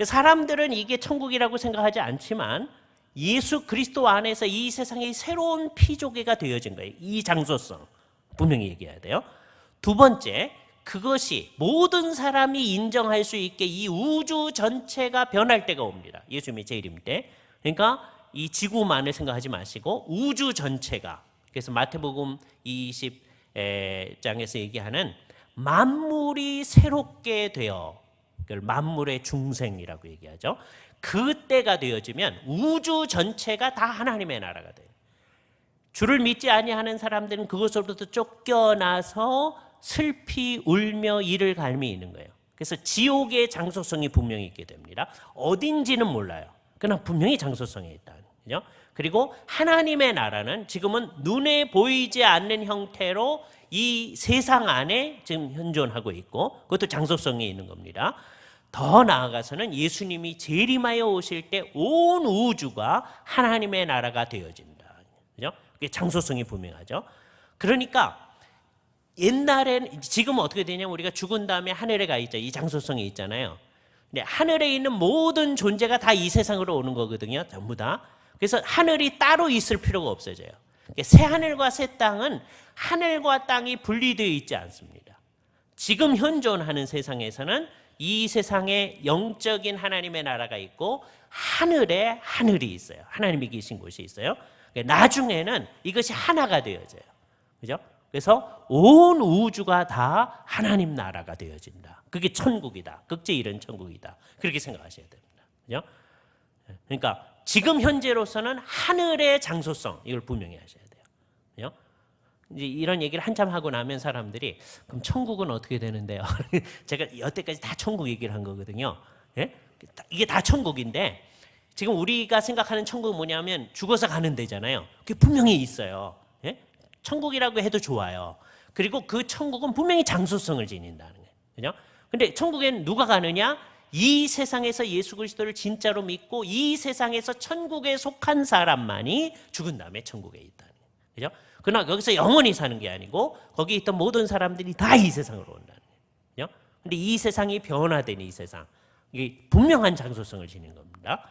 사람들은 이게 천국이라고 생각하지 않지만 예수 그리스도 안에서 이 세상의 새로운 피조개가 되어진 거예요. 이 장소성 분명히 얘기해야 돼요. 두 번째, 그것이 모든 사람이 인정할 수 있게 이 우주 전체가 변할 때가 옵니다. 예수님의 재림 때. 그러니까 이 지구만을 생각하지 마시고 우주 전체가, 그래서 마태복음 20장에서 얘기하는 만물이 새롭게 되어, 그걸 만물의 중생이라고 얘기하죠. 그때가 되어지면 우주 전체가 다 하나님의 나라가 돼요. 주를 믿지 아니하는 사람들은 그것으로부터 쫓겨나서 슬피 울며 이를 갈미 있는 거예요. 그래서 지옥의 장소성이 분명히 있게 됩니다. 어딘지는 몰라요. 그러나 분명히 장소성이 있다. 그죠? 그리고 하나님의 나라는 지금은 눈에 보이지 않는 형태로 이 세상 안에 지금 현존하고 있고 그것도 장소성이 있는 겁니다. 더 나아가서는 예수님이 재림하여 오실 때 온 우주가 하나님의 나라가 되어진다. 그죠? 그게 장소성이 분명하죠. 그러니까 옛날에는, 지금은 어떻게 되냐면 우리가 죽은 다음에 하늘에 가 있죠. 이 장소성이 있잖아요. 근데 하늘에 있는 모든 존재가 다 이 세상으로 오는 거거든요. 전부 다. 그래서 하늘이 따로 있을 필요가 없어져요. 새 하늘과 새 땅은 하늘과 땅이 분리되어 있지 않습니다. 지금 현존하는 세상에서는 이 세상에 영적인 하나님의 나라가 있고 하늘에 하늘이 있어요. 하나님이 계신 곳이 있어요. 나중에는 이것이 하나가 되어져요. 그죠? 그래서 온 우주가 다 하나님 나라가 되어진다. 그게 천국이다. 극제 이른 천국이다. 그렇게 생각하셔야 됩니다. 그죠? 그러니까 지금 현재로서는 하늘의 장소성, 이걸 분명히 하셔야 돼요. 그죠? 이제 이런 얘기를 한참 하고 나면 사람들이 그럼 천국은 어떻게 되는데요? 제가 여태까지 다 천국 얘기를 한 거거든요. 예? 이게 다 천국인데 지금 우리가 생각하는 천국은 뭐냐면 죽어서 가는 데잖아요. 그게 분명히 있어요. 예? 천국이라고 해도 좋아요. 그리고 그 천국은 분명히 장소성을 지닌다는 거예요. 그죠? 근데 천국에는 누가 가느냐? 이 세상에서 예수 그리스도를 진짜로 믿고 이 세상에서 천국에 속한 사람만이 죽은 다음에 천국에 있다는 거예요. 그죠? 그러나 거기서 영원히 사는 게 아니고 거기 있던 모든 사람들이 다 이 세상으로 온다는 거예요. 그죠? 근데 이 세상이 변화된 이 세상, 이게 분명한 장소성을 지닌 겁니다.